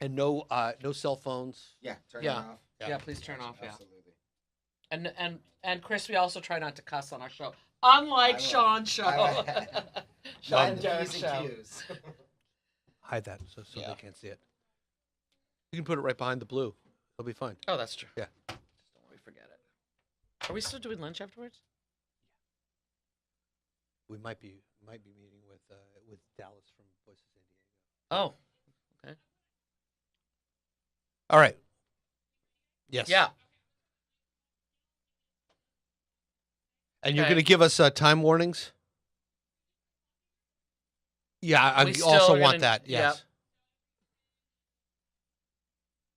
And no cell phones. Yeah, turn it Yeah. off. Yeah, please turn off. Yeah. Absolutely. And Chris, we also try not to cuss on our show, unlike I will. Sean's show. Sean and The Derek's P's show. and Q's. Hide that so Yeah. they can't see it. You can put it right behind the blue. It'll be fine. Oh, that's true. Yeah. Just don't let me forget it. Are we still doing lunch afterwards? We might be meeting with Dallas from Voices San Diego. Oh, okay. All right. Yes. Yeah. And you're Okay. going to give us time warnings? Yeah, I We still also are want gonna- that. Yes. yep.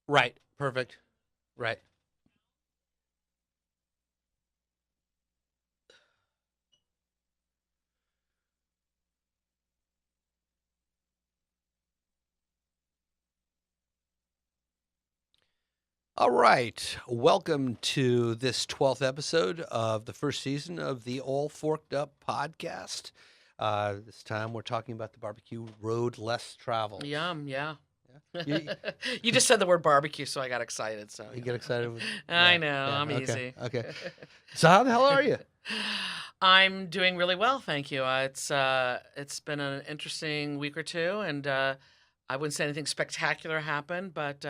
Right. Perfect. Right. All right. Welcome to this 12th episode of the first season of the All Forked Up podcast. This time we're talking about the barbecue road less traveled. Yum. Yeah. You, You just said the word barbecue, so I got excited. So you get excited? I Yeah, know. yeah, I'm okay, easy. Okay. So how the hell are you? I'm doing really well, thank you. It's been an interesting week or two, and I wouldn't say anything spectacular happened, but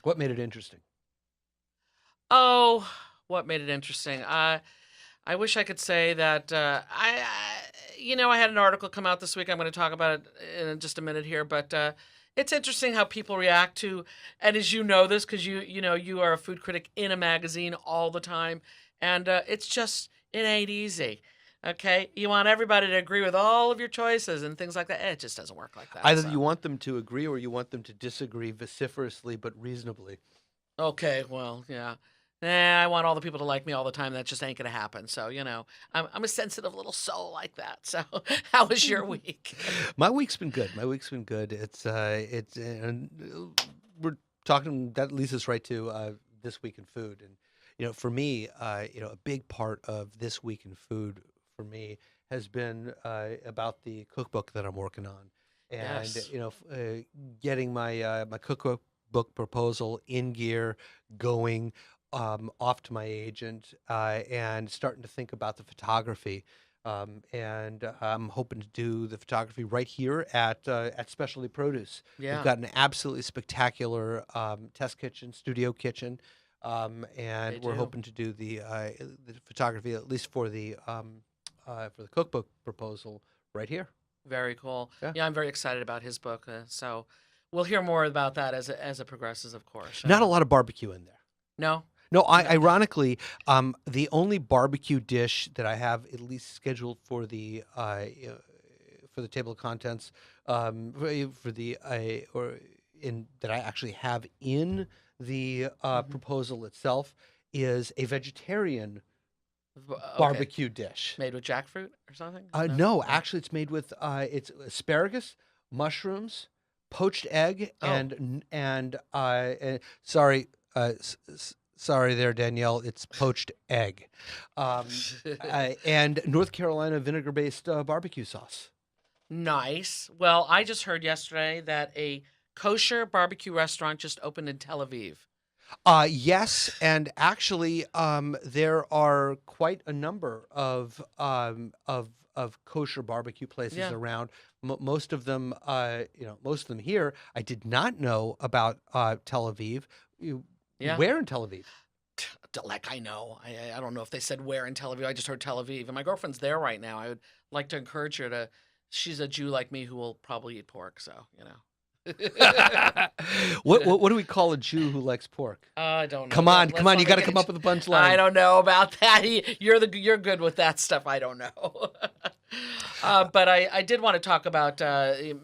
What made it interesting? what made it interesting? I wish I could say that I had an article come out this week. I'm going to talk about it in just a minute here, but it's interesting how people react to, and as you know this because you are a food critic in a magazine all the time, and it ain't easy. Okay, you want everybody to agree with all of your choices and things like that. It just doesn't work like that. Either so. you want them to agree or you want them to disagree vociferously but reasonably. Okay, well, yeah. I want all the people to like me all the time. That just ain't gonna happen. So I'm a sensitive little soul like that. So how was your week? My week's been good. It's we're talking, that leads us right to this week in food. And for me, a big part of this week in food for me has been about the cookbook that I'm working on, and Yes. getting my my cookbook proposal in gear, going off to my agent, and starting to think about the photography. And I'm hoping to do the photography right here at Specialty Produce. Yeah. We've got an absolutely spectacular test kitchen, studio kitchen, and They we're do. hoping to do the photography, at least for the cookbook proposal, right here. Very cool. Yeah. Yeah, I'm very excited about his book. So we'll hear more about that as it progresses, of course. Not a lot of barbecue in there. No. No, ironically, the only barbecue dish that I have at least scheduled for the table of contents, for the or in that I actually have in the proposal itself, is a vegetarian Okay. barbecue dish. Made with jackfruit or something? No, actually, it's made with it's asparagus, mushrooms, poached egg, Oh. and sorry. Sorry there, Danielle. It's poached egg, and North Carolina vinegar-based barbecue sauce. Nice. Well, I just heard yesterday that a kosher barbecue restaurant just opened in Tel Aviv. Yes, and actually, there are quite a number of kosher barbecue places Yeah. around. Most of them, most of them here. I did not know about Tel Aviv. Yeah. Where in Tel Aviv? Like I know. I don't know if they said where in Tel Aviv. I just heard Tel Aviv. And my girlfriend's there right now. I would like to encourage her to. She's a Jew like me who will probably eat pork. So, What do we call a Jew who likes pork? I don't know. Come on, Let's come on! not You got to make come it- up with a punchline. I don't know about that. You're good with that stuff. I don't know. But I did want to talk about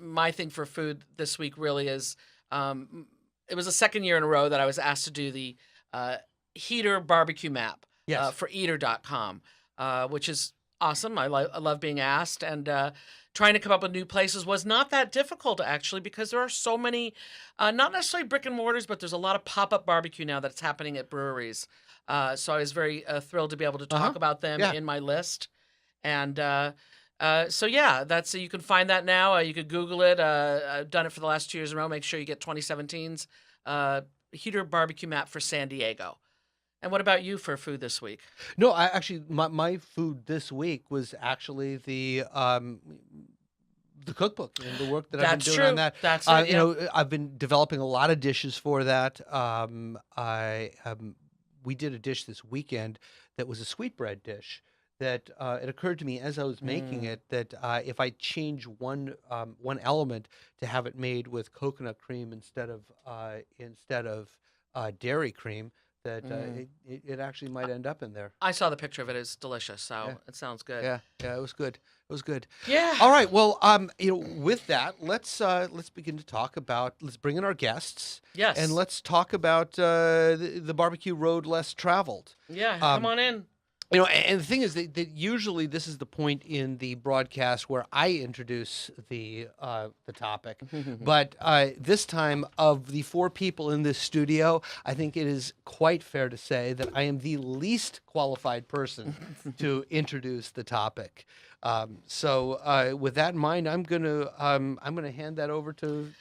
my thing for food this week. Really is it was the second year in a row that I was asked to do the heater barbecue map Yes. for eater.com, which is awesome. I love being asked, and trying to come up with new places was not that difficult, actually, because there are so many, not necessarily brick and mortars, but there's a lot of pop-up barbecue now that's happening at breweries. So I was very thrilled to be able to talk about them Yeah. in my list. And So yeah, that's you can find that now. You could Google it. I've done it for the last 2 years in a row. Make sure you get 2017's heater barbecue map for San Diego. And what about you for food this week? No, I actually my food this week was actually the cookbook and the work that I've been That's doing on true. that. That's it. You Yeah. know, I've been developing a lot of dishes for that. We did a dish this weekend that was a sweetbread dish. That it occurred to me as I was making Mm. it that if I change one element to have it made with coconut cream instead of dairy cream, that Mm. it actually might end up in there. I saw the picture of it. It's delicious. Yeah. So it sounds good. Yeah, yeah, it was good. It was good. Yeah. All right. Well, with that, let's begin to talk about. Let's bring in our guests, and Yes. let's talk about the barbecue road less traveled. Yeah. Come Um, on in. and the thing is that usually this is the point in the broadcast where I introduce the topic, but this time, of the four people in this studio, I think it is quite fair to say that I am the least qualified person to introduce the topic. So, with that in mind, I'm gonna hand that over to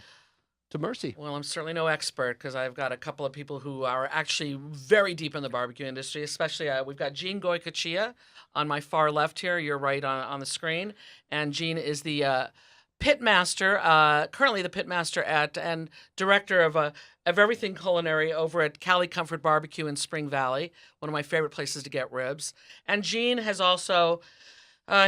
Mercy. Well, I'm certainly no expert because I've got a couple of people who are actually very deep in the barbecue industry, especially we've got Gene Goycochea on my far left here. You're right on the screen. And Gene is the pit master, currently the pit master at and director of everything culinary over at Cali Comfort Barbecue in Spring Valley, one of my favorite places to get ribs. And Gene has also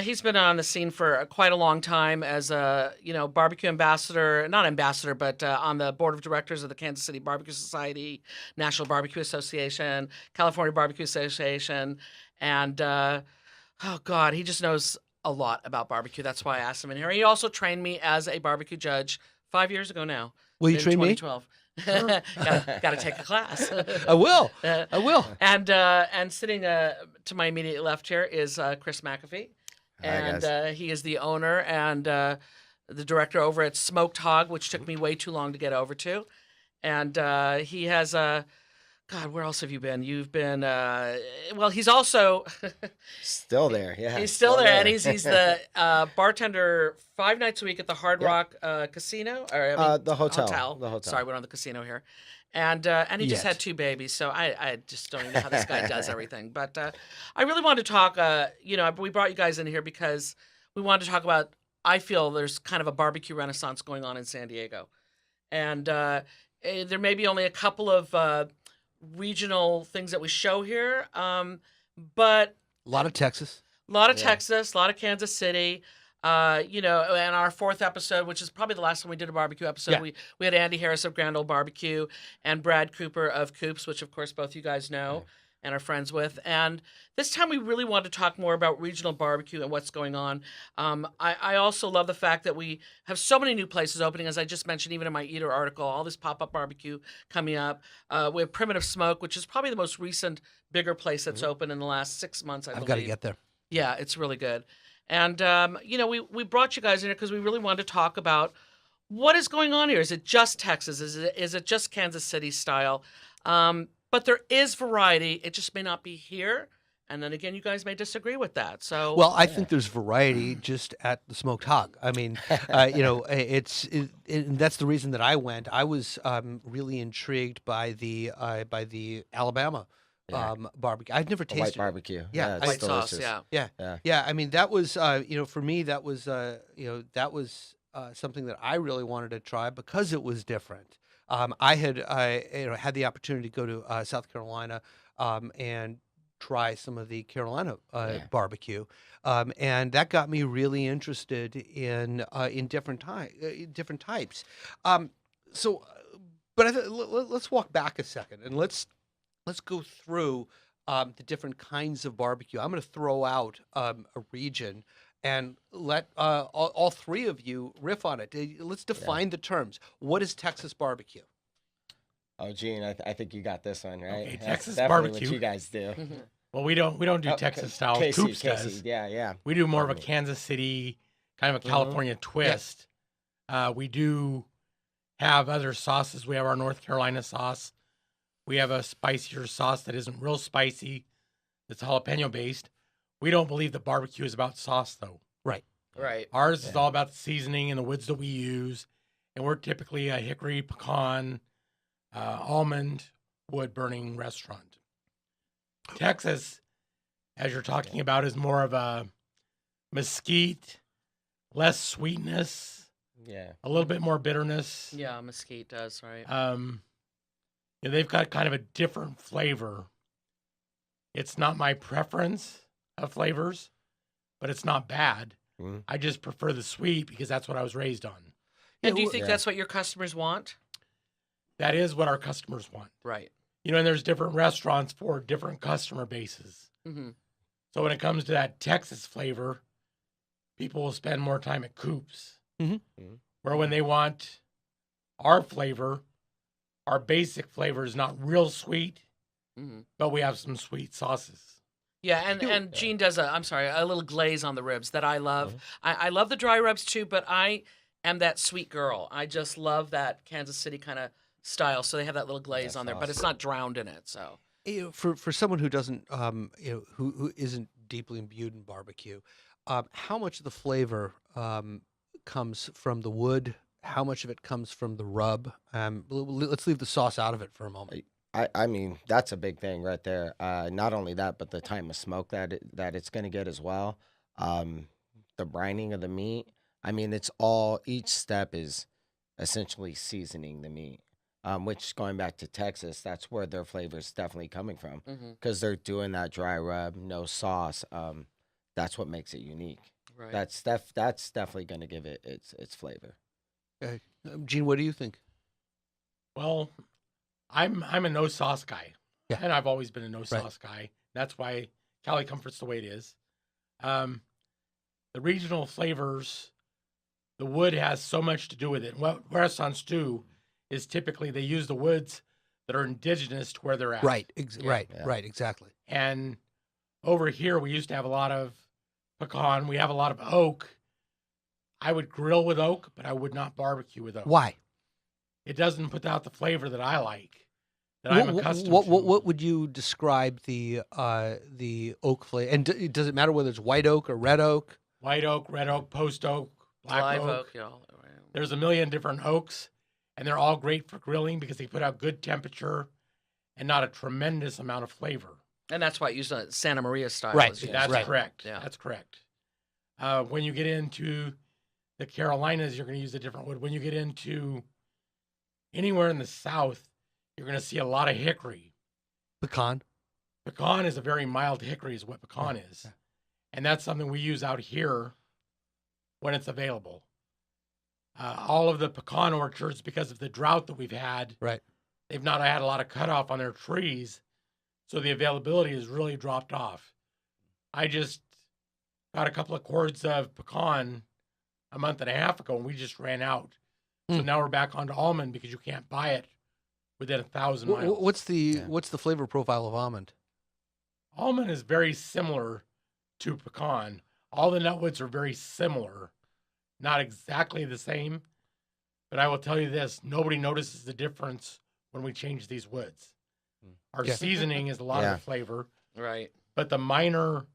he's been on the scene for quite a long time as a barbecue ambassador, not ambassador, but on the board of directors of the Kansas City Barbecue Society, National Barbecue Association, California Barbecue Association, and oh God, he just knows a lot about barbecue. That's why I asked him in here. He also trained me as a barbecue judge 5 years ago now. Will you in train me? 2012. Gotta take a class. I will. Uh, I will. and sitting to my immediate left here is Chris McAfee. Hi, And guys. he is the owner and the director over at Smok'd Hog, which took me way too long to get over to. And he has God, where else have you been? You've been well. He's also Still there, yeah. he's still there, and he's the bartender 5 nights a week at the Hard Yep. Rock Casino, or The hotel. The hotel. Sorry, we're on the casino here. And he just Yes. had 2 babies, so I just don't even know how this guy does everything. But I really wanted to talk. We brought you guys in here because we wanted to talk about. I feel there's kind of a barbecue renaissance going on in San Diego, and there may be only a couple of regional things that we show here, but A lot of Texas. a lot of Yeah. Texas, a lot of Kansas City. And our 4th episode, which is probably the last time we did a barbecue episode, Yeah. we had Andy Harris of Grand Ole Barbecue and Brad Cooper of Coops, which of course both you guys know and are friends with. And this time we really wanted to talk more about regional barbecue and what's going on. I also love the fact that we have so many new places opening, as I just mentioned, even in my Eater article, all this pop-up barbecue coming up. We have Primitive Smoke, which is probably the most recent bigger place that's opened in the last 6 months, I I've believe. got to get there. Yeah, it's really good. And, we brought you guys in here because we really wanted to talk about what is going on here. Is it just Texas? Is it just Kansas City style? But there is variety. It just may not be here. And then again, you guys may disagree with that. So, Well, I think there's variety just at the Smoked Hog. I mean, and that's the reason that I went. I was really intrigued by the Alabama Yeah. barbecue. I'd never A white tasted it. barbecue. Yeah, it's white sauce, delicious. yeah. Yeah, Yeah. yeah. I mean, that was for me, that was something that I really wanted to try because it was different. I had the opportunity to go to South Carolina and try some of the Carolina Yeah. barbecue, and that got me really interested in different types. So, but let's walk back a second and let's go through the different kinds of barbecue. I'm going to throw out a region and let all three of you riff on it. Let's define the terms. What is Texas barbecue? Oh, Gene, I think you got this one, right? Okay, That's Texas definitely barbecue. what you guys do. Well, we don't do Oh, Texas style. Casey, Coops does. yeah. We do more of a Pardon me. Kansas City, kind of a Mhm. California twist. We do have other sauces. We have our North Carolina sauce. We have a spicier sauce that isn't real spicy. That's jalapeno based. We don't believe that barbecue is about sauce, though. Right. Right. Ours is all about the seasoning and the woods that we use, and we're typically a hickory, pecan, almond wood burning restaurant. Texas, as you're talking about, is more of a mesquite, less sweetness, a little bit more bitterness. Yeah, mesquite does, right? They've got kind of a different flavor. It's not my preference of flavors, but it's not bad. I just prefer the sweet because that's what I was raised on. And do you think that's what your customers want? That is what our customers want. Right. And there's different restaurants for different customer bases. Mm-hmm. So when it comes to that Texas flavor, people will spend more time at Coops. Where when they want our flavor, our basic flavor is not real sweet, but we have some sweet sauces. Yeah, and Gene does a little glaze on the ribs that I love. I love the dry rubs too, but I am that sweet girl. I just love that Kansas City kind of style. So they have that little glaze on there, but it's not drowned in it. So for someone who doesn't, who isn't deeply imbued in barbecue, how much of the flavor comes from the wood? How much of it comes from the rub? Let's leave the sauce out of it for a moment. I mean, that's a big thing right there. Not only that, but the time of smoke that it's going to get as well. The brining of the meat. I mean, each step is essentially seasoning the meat. Which, going back to Texas, that's where their flavor is definitely coming from, because they're doing that dry rub, no sauce. That's what makes it unique. right. That's definitely going to give it its flavor. Gene, what do you think? Well, I'm a no sauce guy, and I've always been a no Right. sauce guy. That's why Cali Comfort's the way it is. The regional flavors, the wood has so much to do with it. What restaurants do is typically they use the woods that are indigenous to where they're at. Right, Yeah. right, exactly. And over here, we used to have a lot of pecan. We have a lot of oak. I would grill with oak, but I would not barbecue with oak. Why? It doesn't put out the flavor that I like, that I'm accustomed to. What would you describe the oak flavor? And does it matter whether it's white oak or red oak? White oak, red oak, post oak, black Live oak. oak, y'all. There's a million different oaks, and they're all great for grilling because they put out good temperature and not a tremendous amount of flavor. And that's why I use Santa Maria style. Right, is used. That's right. correct. Yeah. That's correct. When you get into the Carolinas, you're going to use a different wood. When you get into anywhere in the South, you're going to see a lot of hickory. Pecan. Pecan is a very mild hickory is what pecan is. Yeah. And that's something we use out here when it's available. All of the pecan orchards, because of the drought that we've had, Right. they've not had a lot of cutoff on their trees. So the availability has really dropped off. I just got a couple of cords of pecan a month and a half ago, and we just ran out. So now we're back onto almond because you can't buy it within 1,000 miles. What's the flavor profile of almond? Almond is very similar to pecan. All the nutwoods are very similar, not exactly the same. But I will tell you this: nobody notices the difference when we change these woods. Our Yeah. seasoning is a lot Yeah. of the flavor, Right. but the minor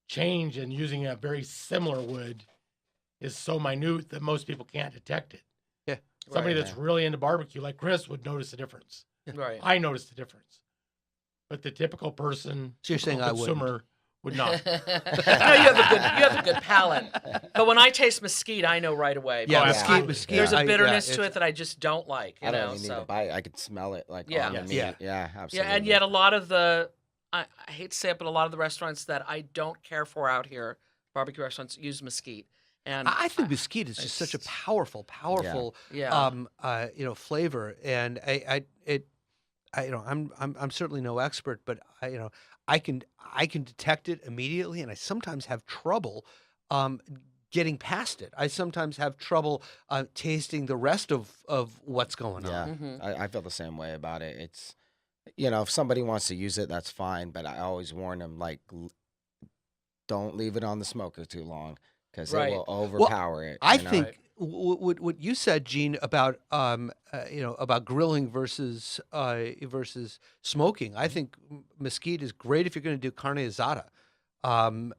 change in using a very similar wood is so minute that most people can't detect it. Yeah. Somebody Right. that's really into barbecue, like Chris, would notice the difference. Right. I noticed the difference, but the typical person, So you're saying typical I wouldn't. consumer, would not. No, you have a good palate. But when I taste mesquite, I know right away. Yeah, because absolutely. mesquite. There's a yeah, bitterness to it's- it that I just don't like. You I don't know, even so. need to bite it. I could smell it like Yeah. on the Yes. meat. Yeah. Yeah, Yeah, absolutely. and yet a lot of I hate to say it, but a lot of the restaurants that I don't care for out here, barbecue restaurants, use mesquite. And I think mesquite is just such a powerful, Yeah. flavor, and I'm certainly no expert, but I can detect it immediately, and I sometimes have trouble getting past it. I sometimes have trouble tasting the rest of what's going Yeah, on. Mhm. I feel the same way about it. It's, if somebody wants to use it, that's fine. But I always warn them, like, don't leave it on the smoker too long because Right. it will overpower it. I you know? think what you said, Gene, about about grilling versus smoking. I think mesquite is great if you're going to do carne asada. Yeah.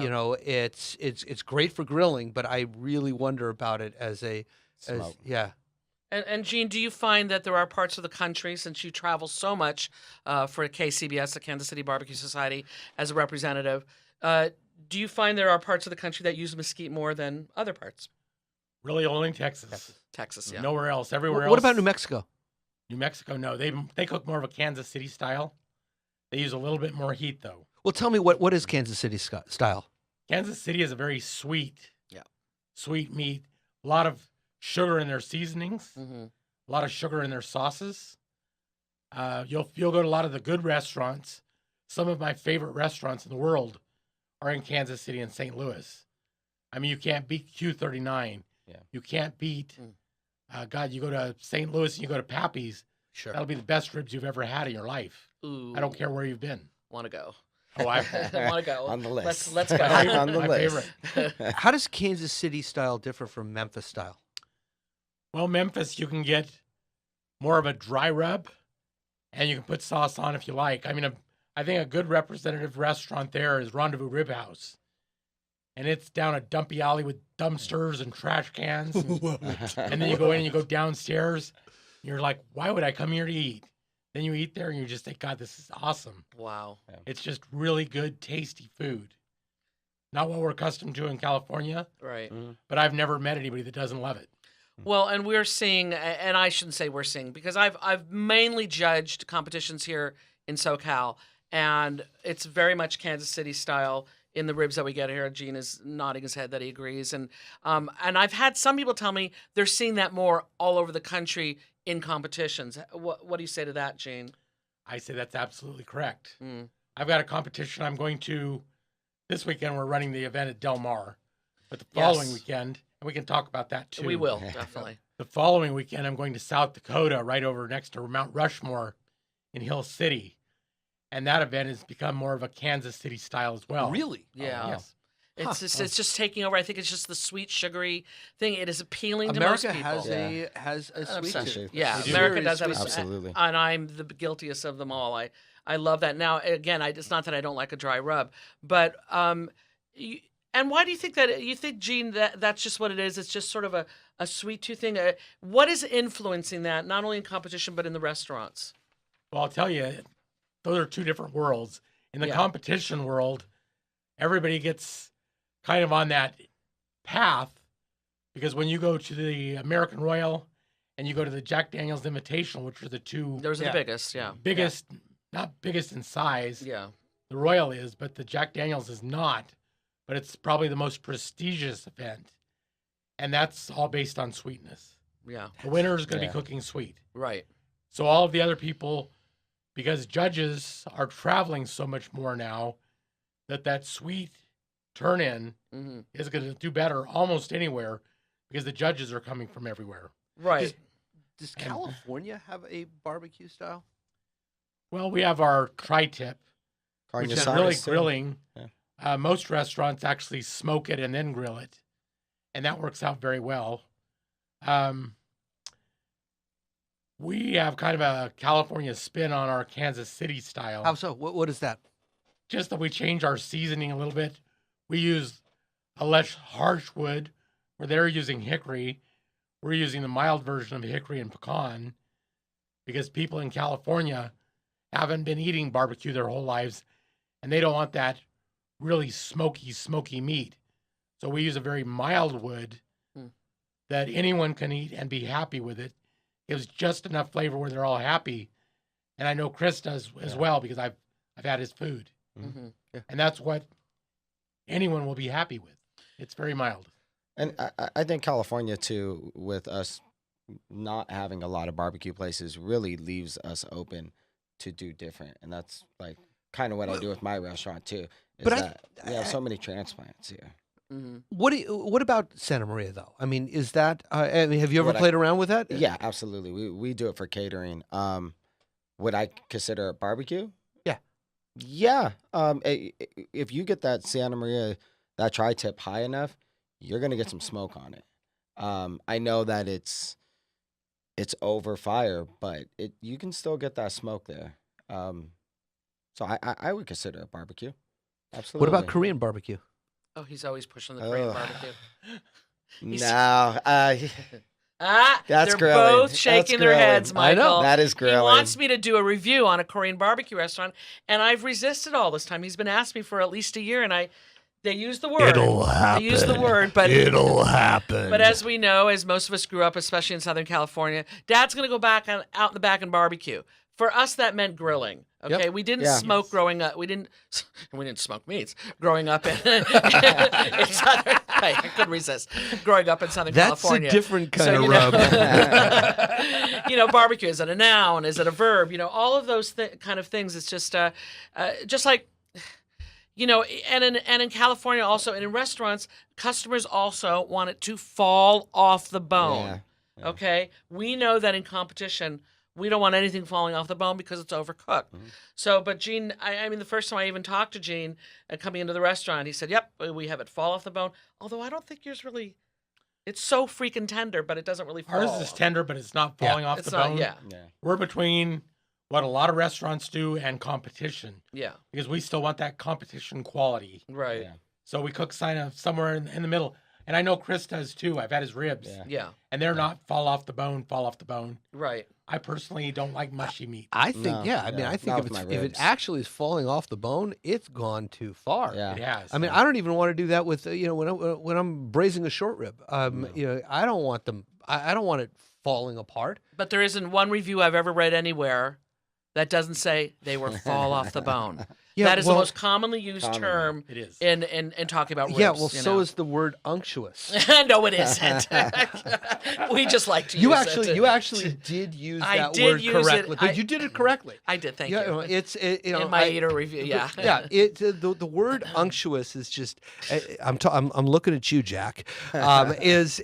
You know, it's great for grilling, but I really wonder about it as Smoke. yeah. And Gene, do you find that there are parts of the country, since you travel so much for KCBS, the Kansas City Barbecue Society, as a representative, do you find there are parts of the country that use mesquite more than other parts? Really only Texas. Texas. Texas, yeah. Nowhere else. Everywhere What else. about New Mexico? New Mexico, no. They cook more of a Kansas City style. They use a little bit more heat though. Well, tell me what is Kansas City style? Kansas City is a very sweet, Yeah. sweet meat. A lot of sugar in their seasonings. Mm-hmm. A lot of sugar in their sauces. You'll go to a lot of the good restaurants. Some of my favorite restaurants in the world are in Kansas City and St. Louis. I mean, you can't beat Q39. Yeah. You can't beat. God, you go to St. Louis and you go to Pappy's. Sure. That'll be the best ribs you've ever had in your life. Ooh, I don't care where you've been. Want to go? Oh, I Want to go? On the list. Let's go. On the my list. favorite. How does Kansas City style differ from Memphis style? Well, Memphis, you can get more of a dry rub, and you can put sauce on if you like. I mean, I think a good representative restaurant there is Rendezvous Rib House, and it's down a dumpy alley with dumpsters and trash cans, and then you go in and you go downstairs. And you're like, why would I come here to eat? Then you eat there and you just think, God, this is awesome. Wow. It's just really good, tasty food. Not what we're accustomed to in California, Right. but I've never met anybody that doesn't love it. Well, and we're seeing, and I shouldn't say we're seeing, because I've mainly judged competitions here in SoCal, and it's very much Kansas City style in the ribs that we get here. Gene is nodding his head that he agrees, and I've had some people tell me they're seeing that more all over the country in competitions. What do you say to that, Gene? I say that's absolutely correct. Mm. I've got a competition I'm going to this weekend. We're running the event at Del Mar, but the Yes. following weekend, and we can talk about that too. We will, definitely. The following weekend, I'm going to South Dakota, right over next to Mount Rushmore in Hill City. And that event has become more of a Kansas City style as well. Really? Yeah. Yes. It's just taking over. I think it's just the sweet, sugary thing. It is appealing to America most people. has a sweet obsession. tooth. Yeah, They do. America Very does have a sweet. Absolutely. and I'm the guiltiest of them all. I love that. Now, again, it's not that I don't like a dry rub, but and why do you think that? You think, Gene, that's just what it is? It's just sort of a sweet tooth thing. What is influencing that, not only in competition but in the restaurants? Well, I'll tell you, those are two different worlds. In the Yeah. competition world, everybody gets kind of on that path because when you go to the American Royal and you go to the Jack Daniel's Invitational, which are the two Those are Yeah. the biggest, yeah. biggest, not biggest in size, Yeah. the Royal is, but the Jack Daniel's is not. But it's probably the most prestigious event. And that's all based on sweetness. Yeah. The winner is going to Yeah. be cooking sweet. Right. So all of the other people, because judges are traveling so much more now, that sweet turn in Hmm. is going to do better almost anywhere because the judges are coming from everywhere. Right. Does California have a barbecue style? Well, we have our tri-tip, Carne which is asada really too. grilling. Yeah. Most restaurants actually smoke it and then grill it, and that works out very well. We have kind of a California spin on our Kansas City style. How so? What is that? Just that we change our seasoning a little bit. We use a less harsh wood, where they're using hickory. We're using the mild version of hickory and pecan because people in California haven't been eating barbecue their whole lives, and they don't want that really smoky meat. So we use a very mild wood Hmm. that anyone can eat and be happy with it. Gives just enough flavor where they're all happy. And I know Chris does as Yeah. well because I've had his food. Hmm. And that's what anyone will be happy with. It's very mild. And I think California too, with us not having a lot of barbecue places, really leaves us open to do different. And that's like kind of what I do with my restaurant too. Is But that we have so many transplants here. Hmm. What about Santa Maria though? I mean, is that? I mean, have you ever What I- played around with that? Yeah, absolutely. We do it for catering. Would I consider it barbecue? Yeah. Yeah. If you get that Santa Maria, that tri-tip high enough, you're gonna get some smoke on it. I know that it's over fire, but you can still get that smoke there. So I would consider it barbecue. Absolutely. What about Korean barbecue? Oh, he's always pushing the Korean Ugh. barbecue. He's- No, That's they're grilling. both That's shaking their grilling. heads, I know. Michael. that is He grilling. wants me to do a review on a Korean barbecue restaurant, and I've resisted all this time. He's been asking me for at least a year, and they use the word. happen. They use the word, but happen. But as we know, as most of us grew up, especially in Southern California, Dad's going to go back out in the back and barbecue. For us, that meant grilling. Okay, Yep. we didn't Yeah. smoke growing up. We didn't smoke meats growing up in Southern. I couldn't resist growing up in Southern That's California. a different kind So, of you rub. know, barbecue, is it a noun? Is it a verb? All of those kind of things. It's just like. And in California also, and in restaurants, customers also want it to fall off the bone. Yeah. Okay? We know that in competition, we don't want anything falling off the bone because it's overcooked. Mhm. So, but Gene, I mean, the first time I even talked to Gene coming into the restaurant, he said, yep, we have it fall off the bone. Although I don't think yours really, it's so freaking tender, but it doesn't really fall Ours is tender, but it's not falling off It's the not, bone. yeah, Yeah. We're between what a lot of restaurants do and competition yeah, because we still want that competition quality. right, Yeah. So we cook somewhere in the middle. And I know Chris does too. I've had his ribs. Yeah. yeah, And they're not fall off the bone. right. I personally don't like mushy meat. I think, No, yeah. I mean, no, I think not if, with my if it ribs. actually is falling off the bone, it's gone too far. Yeah. It has. I mean, I don't even want to do that with when I'm braising a short rib. I don't want them. I don't want it falling apart. But there isn't one review I've ever read anywhere that doesn't say they were fall off the bone. Yeah, That is well- the most commonly used Common. term It is. in talking about ribs. Yeah, well, so is the word unctuous. No, it isn't. We just like to You use actually, it. you actually did use I that did word use it. correctly, but I- you did it correctly. I did, thank Yeah, you. in My eater review, yeah. yeah. The word unctuous is just. I'm looking at you, Jack. Is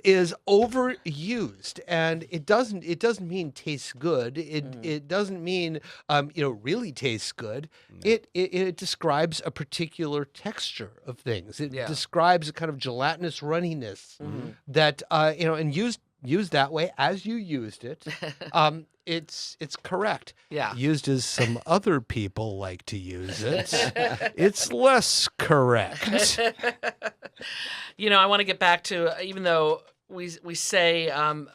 overused, and it doesn't mean tastes good. It doesn't mean really tastes good. It describes a particular texture of things. It Yeah. describes a kind of gelatinous runniness that and used that way as you used it. It's correct. Yeah. Used as some other people like to use it, it's less correct. I want to get back to, even though we say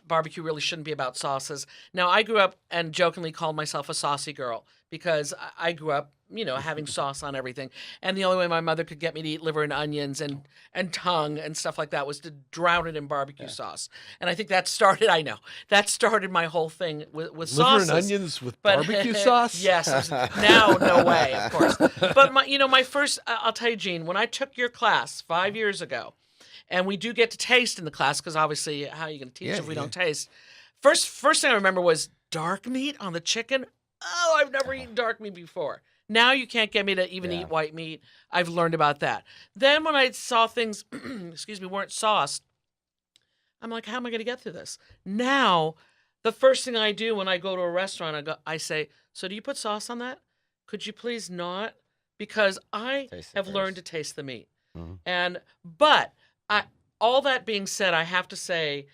barbecue really shouldn't be about sauces. Now, I grew up and jokingly called myself a saucy girl because I grew up, having sauce on everything. And the only way my mother could get me to eat liver and onions and tongue and stuff like that was to drown it in barbecue sauce. And I think that started my whole thing with Liver sauces. and onions with But- barbecue sauce? Yes. Now, no way, of course. But my first, I'll tell you, Gene, when I took your class 5 years ago, and we do get to taste in the class, because obviously, how are you going to teach if we don't taste? First thing I remember was dark meat on the chicken. Oh, I've never eaten dark meat before. Now you can't get me to even eat white meat. I've learned about that. Then when I saw things, weren't sauced, I'm like, how am I going to get through this? Now, the first thing I do when I go to a restaurant, I say, so do you put sauce on that? Could you please not? Because I Taste it have learned to first. taste the meat. Mhm. But all that being said, I have to say,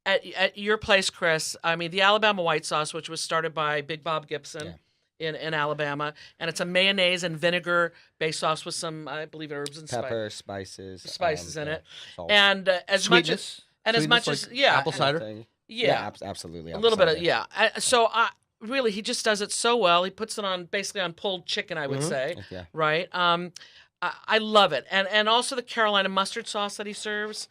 at your place, Chris, I mean, the Alabama white sauce, which was started by Big Bob Gibson in Alabama, and it's a mayonnaise and vinegar-based sauce with some, I believe, herbs and Pepper, spices. spices in it. Salt. And as much as Sweetness. as much Sweetness, as like yeah, apple cider. Thing. yeah, Absolutely. a little bit of cider. So really, he just does it so well. He puts it on basically on pulled chicken, I would say, Yeah. right? I love it, and also the Carolina mustard sauce that he serves,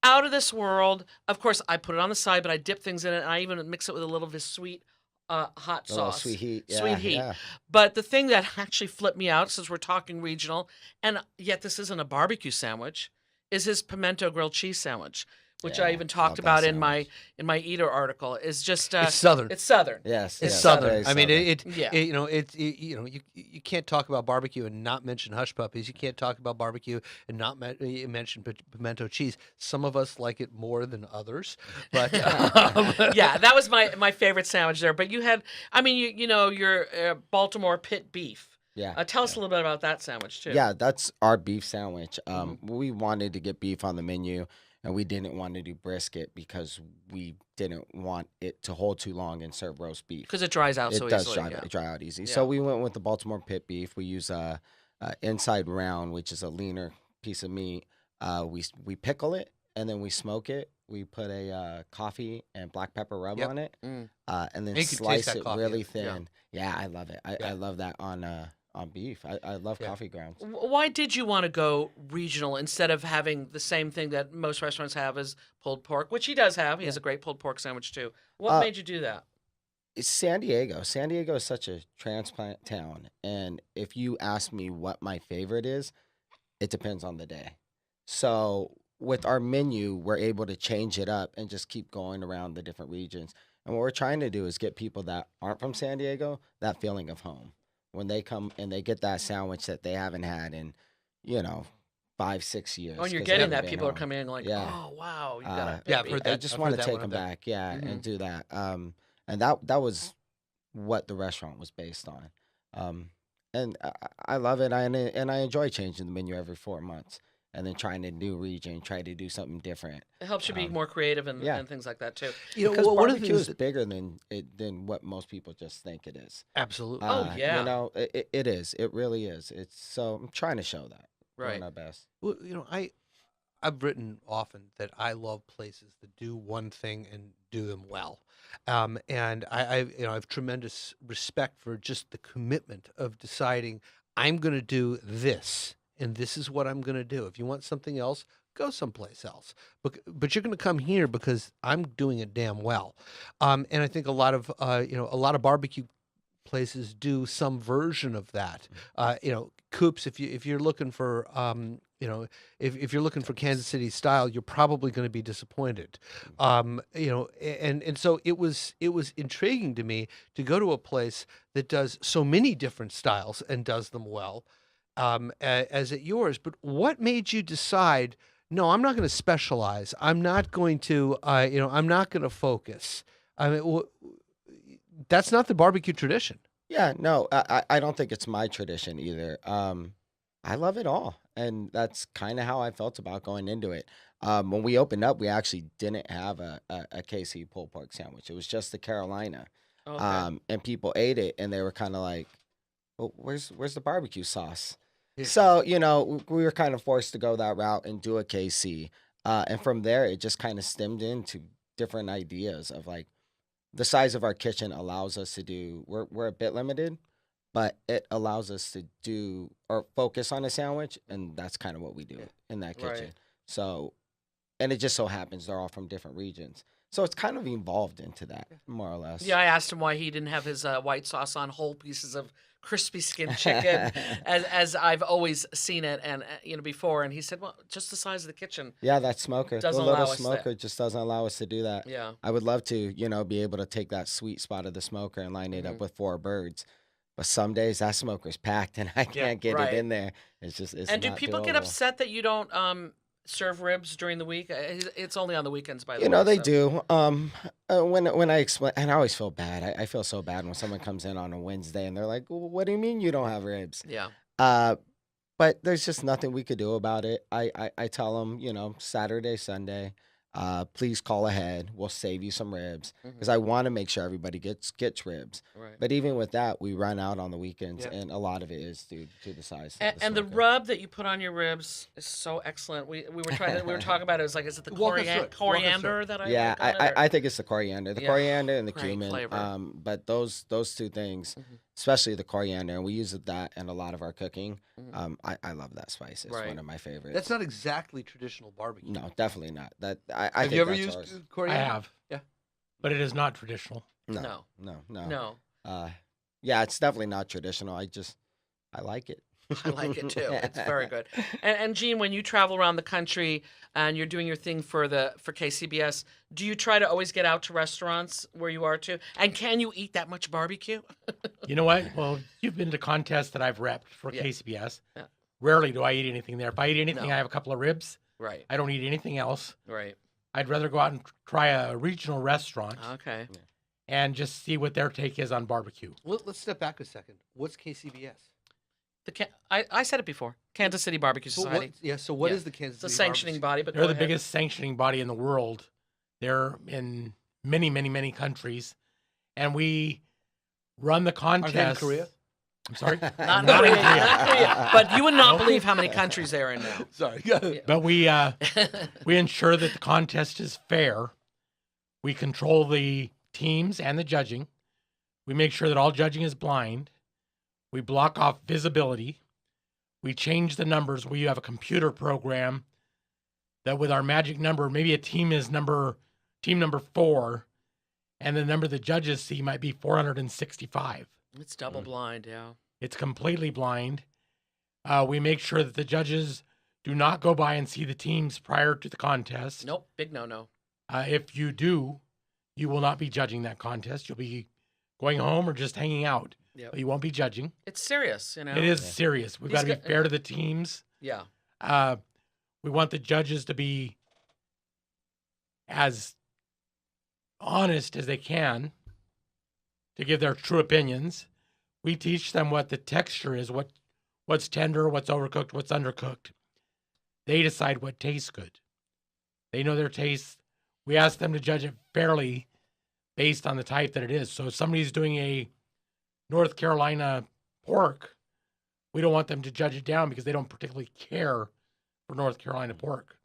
out of this world. Of course, I put it on the side, but I dip things in it, and I even mix it with a little of his sweet, hot A little sauce, sweet heat. Yeah, sweet heat. Yeah. But the thing that actually flipped me out, since we're talking regional, and yet this isn't a barbecue sandwich, is his pimento grilled cheese sandwich, which I Yeah, even talked love that about in my sandwich. Eater article. Is just It's southern. It's southern. Yes. It's yes, southern. very I mean, Yeah. you can't talk about barbecue and not mention hush puppies. You can't talk about barbecue and not mention pimento cheese. Some of us like it more than others, but Yeah, that was my favorite sandwich there. But you had, I mean, your Baltimore pit beef. Yeah. Tell us a little bit about that sandwich too. Yeah, that's our beef sandwich. We wanted to get beef on the menu, and we didn't want to do brisket because we didn't want it to hold too long and serve roast beef. Because it dries out It so does easily. dry, Yeah. dry out easy. Yeah. So we went with the Baltimore pit beef. We use inside round, which is a leaner piece of meat. We pickle it and then we smoke it. We put a coffee and black pepper rub Yep. on it, Mm. and then You can taste slice that it coffee really in it. thin. Yeah, I love it. I Yeah. love that on beef. I love Yeah. coffee grounds. Why did you want to go regional instead of having the same thing that most restaurants have as pulled pork, which he does have? He has a great pulled pork sandwich too. What Uh, made you do that? It's San Diego. San Diego is such a transplant town, and if you ask me what my favorite is, it depends on the day. So with our menu, we're able to change it up and just keep going around the different regions. And what we're trying to do is get people that aren't from San Diego that feeling of home when they come and they get that sandwich that they haven't had in, you know, 5, 6 years. Oh, and you're 'cause they getting haven't that. been People are home. coming in like, Yeah. oh, wow, you got Uh, a Yeah, I've baby. heard I that. just I've want heard to that take one them a bit. back, yeah, Mhm. and do that. And that was what the restaurant was based on. And I love it. And I enjoy changing the menu every 4 months, and then trying a new region, try to do something different. It helps you be Um, more creative and, yeah. and things like that too. You know, Because one of the barbecue things is that bigger than what most people just think it is. absolutely. Oh, yeah. You know, it is. It really is. It's so I'm trying to show that. Right. Doing our best. Well, you know, I've written often that I love places that do one thing and do them well, and I have tremendous respect for just the commitment of deciding I'm going to do this, and this is what I'm going to do. If you want something else, go someplace else. But you're going to come here because I'm doing it damn well, and I think a lot of a lot of barbecue places do some version of that. Coops. If you're looking for if you're looking for Kansas City style, you're probably going to be disappointed. And so it was intriguing to me to go to a place that does so many different styles and does them well, as at yours. But what made you decide? No, I'm not going to specialize. I'm not going to. I'm not going to focus. I mean, that's not the barbecue tradition. Yeah, no, I don't think it's my tradition either. I love it all, and that's kind of how I felt about going into it. When we opened up, we actually didn't have a KC pulled pork sandwich. It was just the Carolina, Okay. and people ate it, and they were kind of like, "Well, where's the barbecue sauce?" Yeah. So we were kind of forced to go that route and do a KC, and from there, it just kind of stemmed into different ideas of like the size of our kitchen allows us to do we're a bit limited, but it allows us to do or focus on a sandwich, and that's kind of what we do in that Right. kitchen. So, and it just so happens they're all from different regions. So it's kind of evolved into that, more or less. Yeah, I asked him why he didn't have his white sauce on whole pieces of crispy skinned chicken, as I've always seen it, and before. And he said, "Well, just the size of the kitchen Yeah, that smoker. doesn't The little allow us smoker that." just doesn't allow us to do that. Yeah. I would love to, be able to take that sweet spot of the smoker and line it up Mhm. with 4 birds. But some days that smoker's packed and I can't get Right. it in there. It's And do not people get doable. upset that you don't serve ribs during the week? It's only on the weekends, by the You way. know, they so- do. When I explain, and I always feel bad. I feel so bad when someone comes in on a Wednesday and they're like, "Well, what do you mean you don't have ribs?" Yeah. Uh, but there's just nothing we could do about it. I tell them, Saturday, Sunday, please call ahead. We'll save you some ribs because I want to make sure everybody gets ribs. Right. But even with that, we run out on the weekends, Yeah. and a lot of it is due to the size. And the smoker. rub that you put on your ribs is so excellent. We were talking about it. It was like, is it the Walk us through it. Walk us through coriander it. that I Yeah, like on it, or- I think it's the coriander, Yeah, coriander and the great cumin. flavor. But those two things, Mhm. especially the coriander, and we use that in a lot of our cooking. Mhm. I love that spice. It's Right. one of my favorites. That's not exactly traditional barbecue. No, definitely not. That I Have think you ever that's used ours. I coriander? have. Yeah. But it is not traditional. No, No. no. No, Yeah, it's definitely not traditional. I like it. I like it too. It's very good. And Gene, when you travel around the country and you're doing your thing for KCBS, do you try to always get out to restaurants where you are too? And can you eat that much barbecue? You know what? Well, you've been to contests that I've repped for Yeah. KCBS. Yeah. Rarely do I eat anything there. If I eat anything, No. I have a couple of ribs. Right. I don't eat anything else. Right. I'd rather go out and try a regional restaurant Okay. and just see what their take is on barbecue. Let's step back a second. What's KCBS? I said it before. Kansas City Barbecue So Society. what Yeah. is the Kansas It's a City sanctioning body, but They're go the ahead. biggest sanctioning body in the world. They're in many, many, many countries. And we run the Are they in contest. Korea? I'm sorry? Not in Not in Korea, Korea. not in Korea. But you would not believe how many countries they're in now. Sorry. But we ensure that the contest is fair. We control the teams and the judging. We make sure that all judging is blind. We block off visibility. We change the numbers. We have a computer program that with our magic number, maybe a team number 4, and the number the judges see might be 465. It's double blind, yeah. It's completely blind. We make sure that the judges do not go by and see the teams prior to the contest. Nope, big no-no. If you do, you will not be judging that contest. You'll be going home or just hanging out. Yep. But you won't be judging. It's serious, you know. It is serious. We've These got to be guy- fair to the teams. Yeah. We want the judges to be as honest as they can to give their true opinions. We teach them what the texture is, what's tender, what's overcooked, what's undercooked. They decide what tastes good. They know their tastes. We ask them to judge it fairly based on the type that it is. So if somebody's doing a North Carolina pork, we don't want them to judge it down because they don't particularly care for North Carolina pork.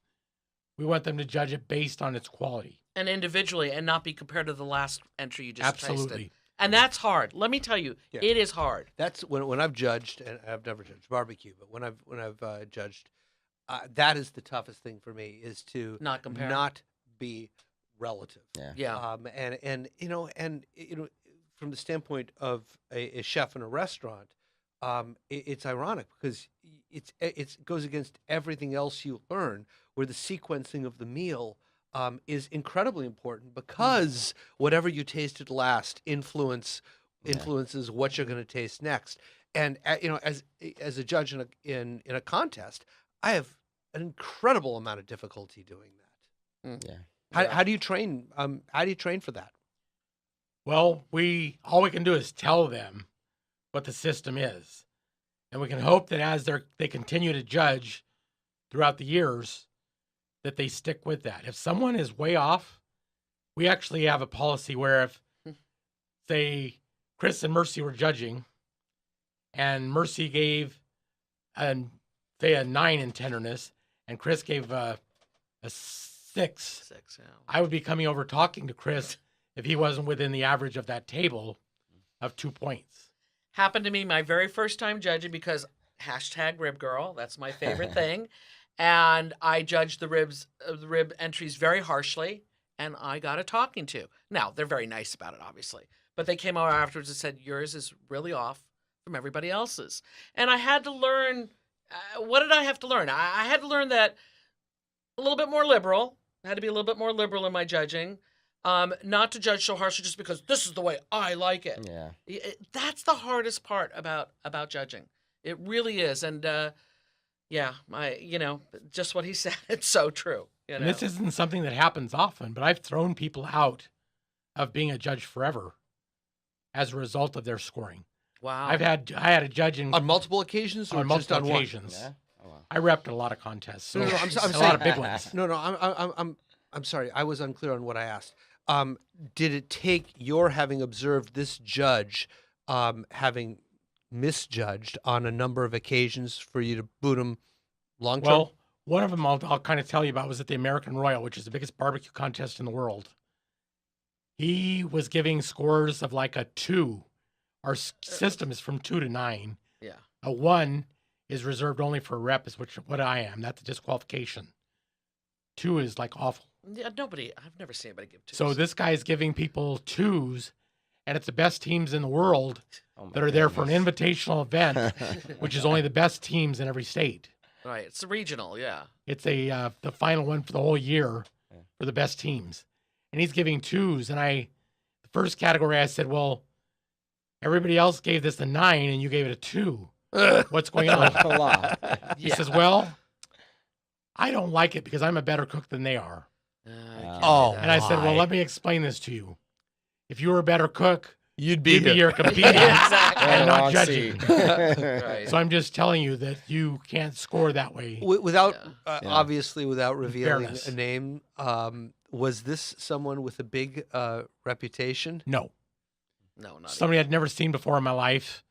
We want them to judge it based on its quality. And individually, and not be compared to the last entry you just tasted. Absolutely. And that's hard. Let me tell you, Yeah. it is hard. That's when I've judged, and I've never judged barbecue, but when I've judged, that is the toughest thing for me, is to Not compare. not be relative. Yeah. And from the standpoint of a chef in a restaurant, it's ironic because it goes against everything else you learn, where the sequencing of the meal is incredibly important, because whatever you tasted last influences what you're going to taste next. And as a judge in a contest, I have an incredible amount of difficulty doing that. Yeah. How do you train? How do you train for that? Well, all we can do is tell them what the system is. And we can hope that as they continue to judge throughout the years, that they stick with that. If someone is way off, we actually have a policy where if, say, Chris and Mercy were judging, and Mercy gave, say, a 9 in tenderness, and Chris gave a 6, Yeah. I would be coming over talking to Chris if he wasn't within the average of that table of 2 points. Happened to me my very first time judging because #RibGirl. That's my favorite thing. And I judged the rib entries very harshly, and I got a talking to. Now, they're very nice about it, obviously. But they came over afterwards and said, yours is really off from everybody else's. And I had to learn, what did I have to learn? I had to learn that a little bit more liberal. I had to be a little bit more liberal in my judging. Not to judge so harshly just because this is the way I like it. Yeah. That's the hardest part about judging. It really is. And just what he said, it's so true. And this isn't something that happens often, but I've thrown people out of being a judge forever as a result of their scoring. Wow. I had a judge On multiple occasions, or on just multiple on one? occasions. Yeah. Oh, wow. I repped a lot of contests, so No, I'm a saying- lot of big ones. No, I'm sorry. I was unclear on what I asked. Did it take your having observed this judge having misjudged on a number of occasions for you to boot him long term? Well, one of them I'll kind of tell you about was at the American Royal, which is the biggest barbecue contest in the world. He was giving scores of like a 2. Our system is from 2 to 9. Yeah. A 1 is reserved only for reps, which what I am. That's a disqualification. 2 is like awful. Yeah, I've never seen anybody give 2s. So this guy is giving people 2s, and it's the best teams in the world Oh my that are there for an goodness. invitational event, which is only the best teams in every state. Right. It's a regional, yeah. It's the final one for the whole year for the best teams. And he's giving 2s. And the first category, I said, well, everybody else gave this a 9 and you gave it a 2. What's going on? A lot. He says, well, I don't like it because I'm a better cook than they are. I can't Oh, do that. And I said, well, Why? let me explain this to you. If you were a better cook, You'd you'd be here competing Exactly. and not Wrong judging. seat. Right. So I'm just telling you that you can't score that way. Without Yeah. obviously without revealing fairness. a name, was this someone with a big reputation? No. No, not Somebody I'd never seen before in my life.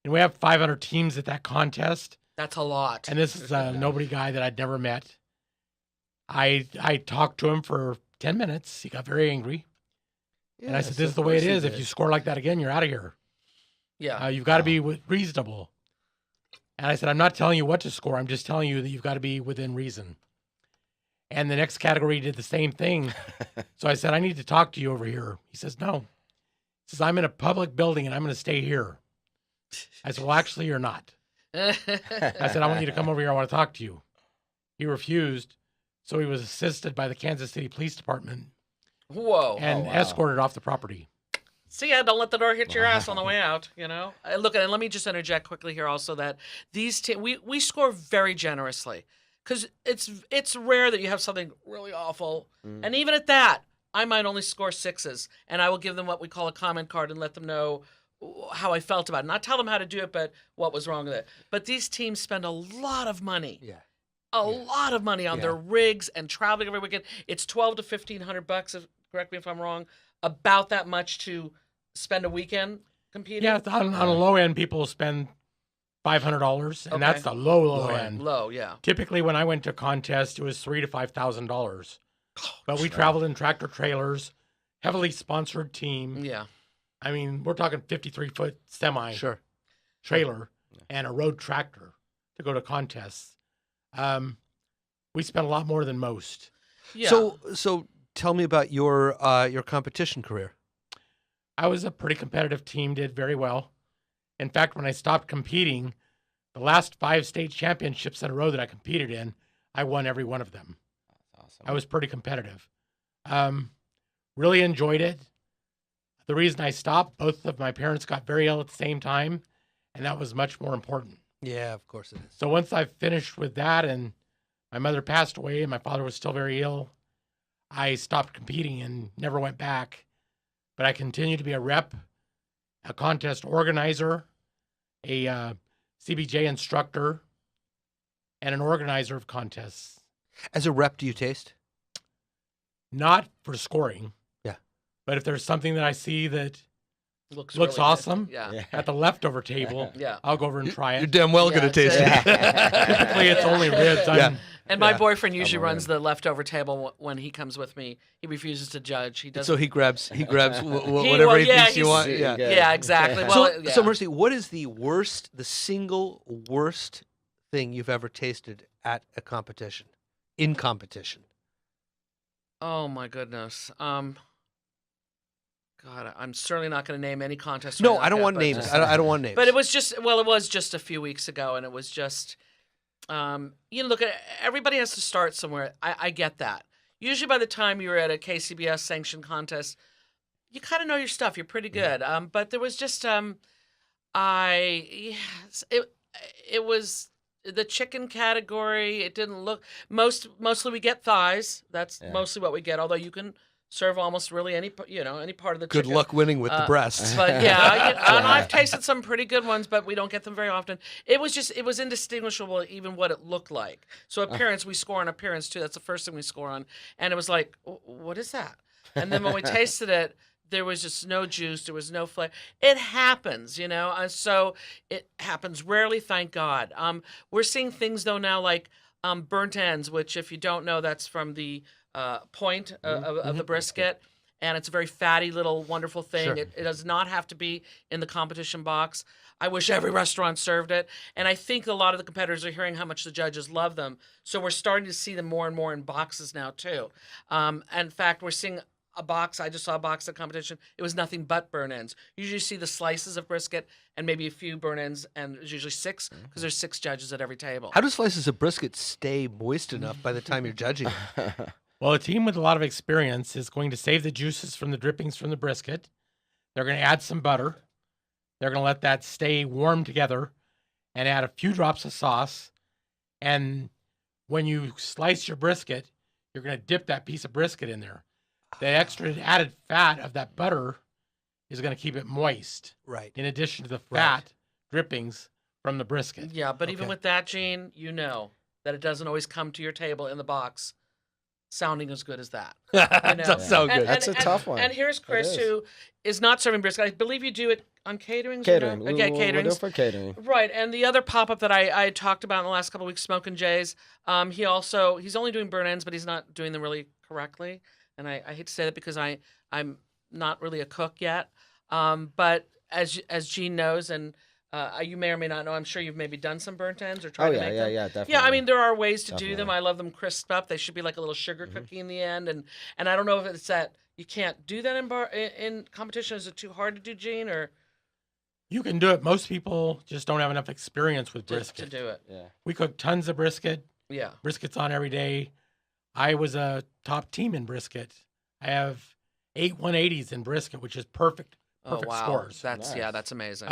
And we have 500 teams at that contest. That's a lot. And this is a nobody guy that I'd never met. I talked to him for 10 minutes. He got very angry. And I said, this is the way it is. If you score like that again, you're out of here. Yeah. You've got to be reasonable. And I said, I'm not telling you what to score. I'm just telling you that you've got to be within reason. And the next category did the same thing. So I said, I need to talk to you over here. He says, no. He says, I'm in a public building and I'm going to stay here. I said, well, actually, you're not. I said, I want you to come over here. I want to talk to you. He refused. So he was assisted by the Kansas City Police Department Whoa. and escorted off the property. See ya, don't let the door hit your ass on the way out, you know? Look, and let me just interject quickly here also that these we score very generously because it's rare that you have something really awful. And even at that, I might only score 6s, and I will give them what we call a comment card and let them know how I felt about it. Not tell them how to do it, but what was wrong with it. But these teams spend a lot of money. Yeah. A lot of money on their rigs and traveling every weekend. It's $1,200 to $1,500, correct me if I'm wrong, about that much to spend a weekend competing? Yeah, on a low end, people spend $500, and that's the low end. Low, yeah. Typically, when I went to contest, it was $3,000 to $5,000. But we traveled in tractor trailers, heavily sponsored team. Yeah. I mean, we're talking 53-foot semi trailer and a road tractor to go to contests. We spent a lot more than most. Yeah. So tell me about your competition career. I was a pretty competitive team, did very well. In fact, when I stopped competing, the last 5 state championships in a row that I competed in, I won every one of them. That's awesome. I was pretty competitive. Really enjoyed it. The reason I stopped, both of my parents got very ill at the same time, and that was much more important. Yeah, of course it is. So once I finished with that and my mother passed away and my father was still very ill, I stopped competing and never went back. But I continued to be a rep, a contest organizer, a CBJ instructor, and an organizer of contests. As a rep, do you taste? Not for scoring. Yeah. But if there's something that I see that Looks really awesome Yeah. at the leftover table, Yeah. I'll go over and try You're it. damn well going to taste it. Typically, it's only ribs. And my boyfriend usually runs the leftover table when he comes with me. He refuses to judge. He doesn't. So he grabs whatever he thinks you want. Yeah. Yeah, exactly. Well, So Mercy, what is the single worst thing you've ever tasted at a competition? In competition? Oh my goodness. God, I'm certainly not going to name any contest. No, I don't want names. I don't want names. But it was just a few weeks ago, and it was just, look, everybody has to start somewhere. I get that. Usually by the time you're at a KCBS sanctioned contest, you kind of know your stuff. You're pretty good. But there was just, it was the chicken category. It didn't look, mostly we get thighs. That's mostly what we get, although you can serve almost really any part of the Good chicken. luck winning with the breasts. But yeah, and I've tasted some pretty good ones, but we don't get them very often. It was indistinguishable even what it looked like. So appearance, we score on appearance too. That's the first thing we score on. And it was like, what is that? And then when we tasted it, there was just no juice. There was no flavor. It happens, and so it happens rarely, thank God. We're seeing things though now like burnt ends, which if you don't know, that's from the point of the brisket, and it's a very fatty little wonderful thing. Sure. It does not have to be in the competition box. I wish every restaurant served it, and I think a lot of the competitors are hearing how much the judges love them, so we're starting to see them more and more in boxes now too. In fact, we're seeing a box. I just saw a box at competition. It was nothing but burn ends. You usually see the slices of brisket and maybe a few burn ends, and it's usually 6 because there's 6 judges at every table. How do slices of brisket stay moist enough by the time you're judging? Well, a team with a lot of experience is going to save the juices from the drippings from the brisket. They're going to add some butter. They're going to let that stay warm together and add a few drops of sauce. And when you slice your brisket, you're going to dip that piece of brisket in there. The extra added fat of that butter is going to keep it moist. Right. In addition to the fat drippings from the brisket. Yeah, but even with that, Gene, that it doesn't always come to your table in the box. sounding as good as that. That know. does sound good. That's a tough one. And here's Chris, is. who is not serving brisket. I believe you do it on caterings. Catering. Or no? Okay, We'll do caterings. it for catering. Right, and the other pop-up that I talked about in the last couple of weeks, Smokin' Jay's, he's only doing burn ends, but he's not doing them really correctly. And I hate to say that because I'm not really a cook yet. But as Gene knows, and you may or may not know, I'm sure you've maybe done some burnt ends or tried Oh to yeah, make yeah, them. yeah, definitely. Yeah, I mean there are ways to do them. Definitely. I love them crisped up. They should be like a little sugar cookie in the end, and I don't know if it's that you can't do that in competition. Is it too hard to do, Gene, or You can do it. Most people just don't have enough experience with to brisket. do it? Yeah. We cook tons of brisket. Yeah. Brisket's on every day. I was a top team in brisket. I have 8 180s in brisket, which is perfect Oh wow, scores. that's Nice. that's amazing.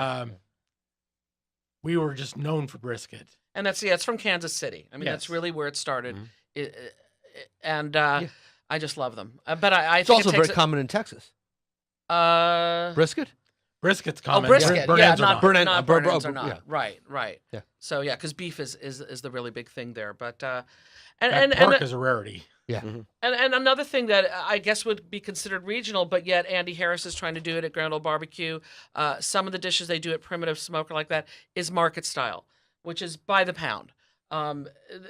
We were just known for brisket. And it's from Kansas City. I mean, that's Yes. really where it started. Mhm. And I just love them. But I It's think also it very takes common in Texas. brisket. Brisket's common. Brisket. Burn yeah, ends are not not. Burn end- not bur- burn ends bur- are not. yeah. Right. Yeah. So yeah, because beef is the really big thing there. But That and pork is a rarity. and another thing that I guess would be considered regional, but yet Andy Harris is trying to do it at Grand Ole Barbecue. Some of the dishes they do at Primitive Smoker like that is market style, which is by the pound.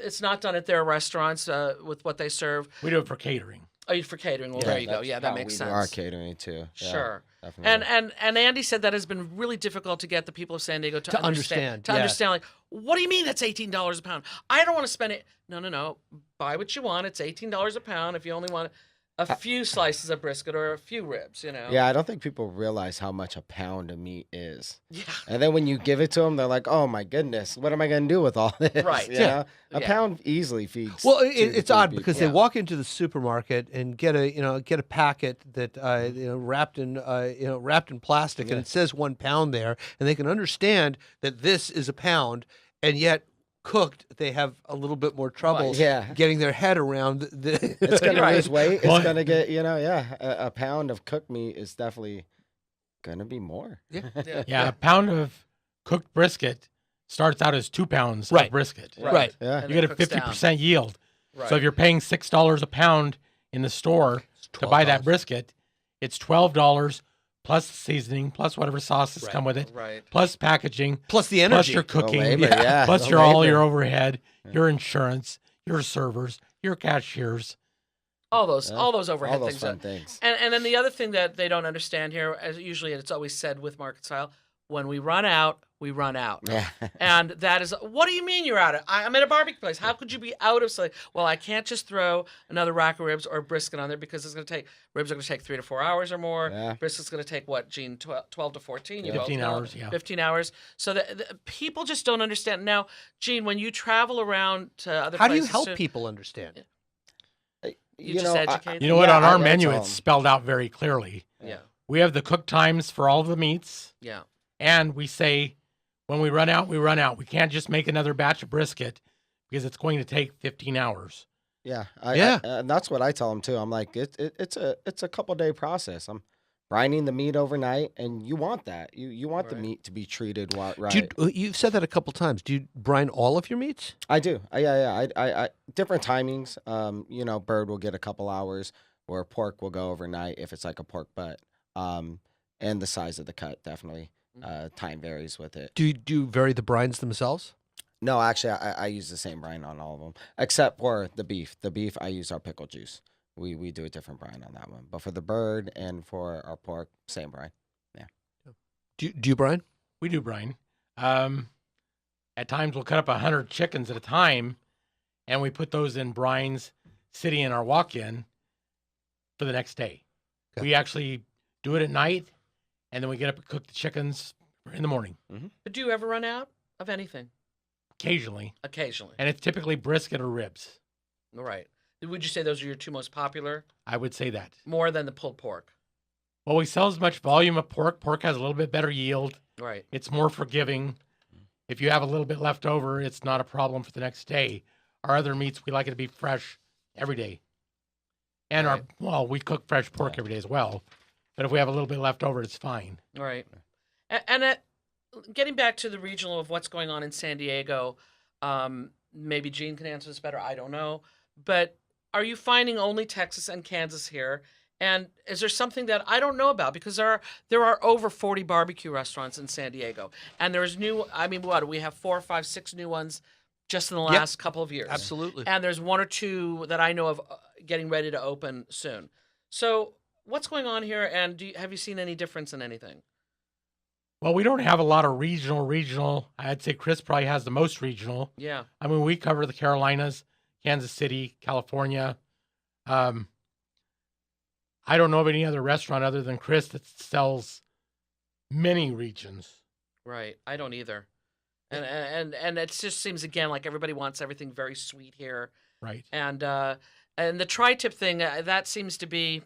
It's not done at their restaurants with what they serve. We do it for catering. Oh, for catering. Well, there you go. that's Yeah, that how makes we sense. do our catering too. Yeah, Sure. definitely. And Andy said that has been really difficult to get the people of San Diego to understand, To yeah. understand, like, what do you mean that's $18 a pound? I don't want to spend it. No. Buy what you want. It's $18 a pound if you only want a few slices of brisket or a few ribs. Yeah, I don't think people realize how much a pound of meat is. Yeah. And then when you give it to them, they're like, "Oh my goodness, what am I going to do with all this?" Right. You Yeah. know? A Yeah. pound easily feeds. Well, 2 to it's 3 odd people. because Yeah. they walk into the supermarket and get a packet that wrapped in plastic, and Yeah. it says 1 pound there, and they can understand that this is a pound, and yet cooked they have a little bit more trouble Yeah. getting their head around the. It's going to Right. lose weight. It's Well- going to get, a pound of cooked meat is definitely going to be more. Yeah, a pound of cooked brisket starts out as 2 pounds Right. of brisket. Right. Yeah. And You get it a cooks down. 50% yield. Right. So if you're paying $6 a pound in the store to buy that $12. brisket, it's $12 plus seasoning, plus whatever sauces Right. come with it, Right. plus packaging, Plus the plus energy. your cooking, labor, yeah, plus the your all labor. your overhead, your insurance, your servers, your cashiers. all those Yeah. overhead All those things. fun things. And then the other thing that they don't understand here, as usually it's always said with market style, when we run out, we run out. Yeah. And that is, what do you mean you're out of? I'm at a barbecue place. How could you be out of something? Well, I can't just throw another rack of ribs or brisket on there because ribs are going to take 3 to 4 hours or more. Yeah. Brisket's going to take what, Gene? 12 to 14. You both 15 know? hours, yeah. 15 hours. So the people just don't understand. Now, Gene, when you travel around to other How do you places help to- people understand? You just educate You know what? Yeah, On our I menu, tell it's 'em. spelled out very clearly. Yeah. We have the cook times for all of the meats, Yeah. and we say when we run out, we run out. We can't just make another batch of brisket because it's going to take 15 hours. Yeah. Yeah. And that's what I tell them too. I'm like, it's a couple day process. I'm brining the meat overnight, and you want that. You want the Right. meat to be treated right. Do you've said that a couple times. Do you brine all of your meats? I do. Yeah. I different timings. Bird will get a couple hours, or pork will go overnight if it's like a pork butt. And the size of the cut definitely. Time varies with it. Do you vary the brines themselves? No, actually, I use the same brine on all of them, except for the beef. The beef, I use our pickle juice. We do a different brine on that one. But for the bird and for our pork, same brine. Do you brine? We do brine. At times, we'll cut up 100 chickens at a time, and we put those in brines sitting in our walk-in for the next day. Okay. We actually do it at night, and then we get up and cook the chickens in the morning, But do you ever run out of anything? occasionally. Occasionally. And it's typically brisket or ribs. Right. Would you say those are your 2 most popular? I would say that. More than the pulled pork. Well, we sell as much volume of pork. Pork has a little bit better yield. Right. It's more forgiving. If you have a little bit left over, it's not a problem for the next day. Our other meats, we like it to be fresh every day. And Right. we cook fresh pork every day as well. But if we have a little bit left over, it's fine. Right. And getting back to the regional of what's going on in San Diego, maybe Gene can answer this better. I don't know. But are you finding only Texas and Kansas here? And is there something that I don't know about? Because there are over 40 barbecue restaurants in San Diego, and there's new. I mean, what, we have 4, 5, 6 new ones just in the Yep. last couple of years. Absolutely. And there's 1 or 2 that I know of getting ready to open soon. So what's going on here? And have you seen any difference in anything? Well, we don't have a lot of regional. I'd say Chris probably has the most regional. Yeah. I mean, we cover the Carolinas, Kansas City, California. I don't know of any other restaurant other than Chris that sells many regions. Right. I don't either. And it just seems again like everybody wants everything very sweet here. Right. And the tri-tip thing that seems to be.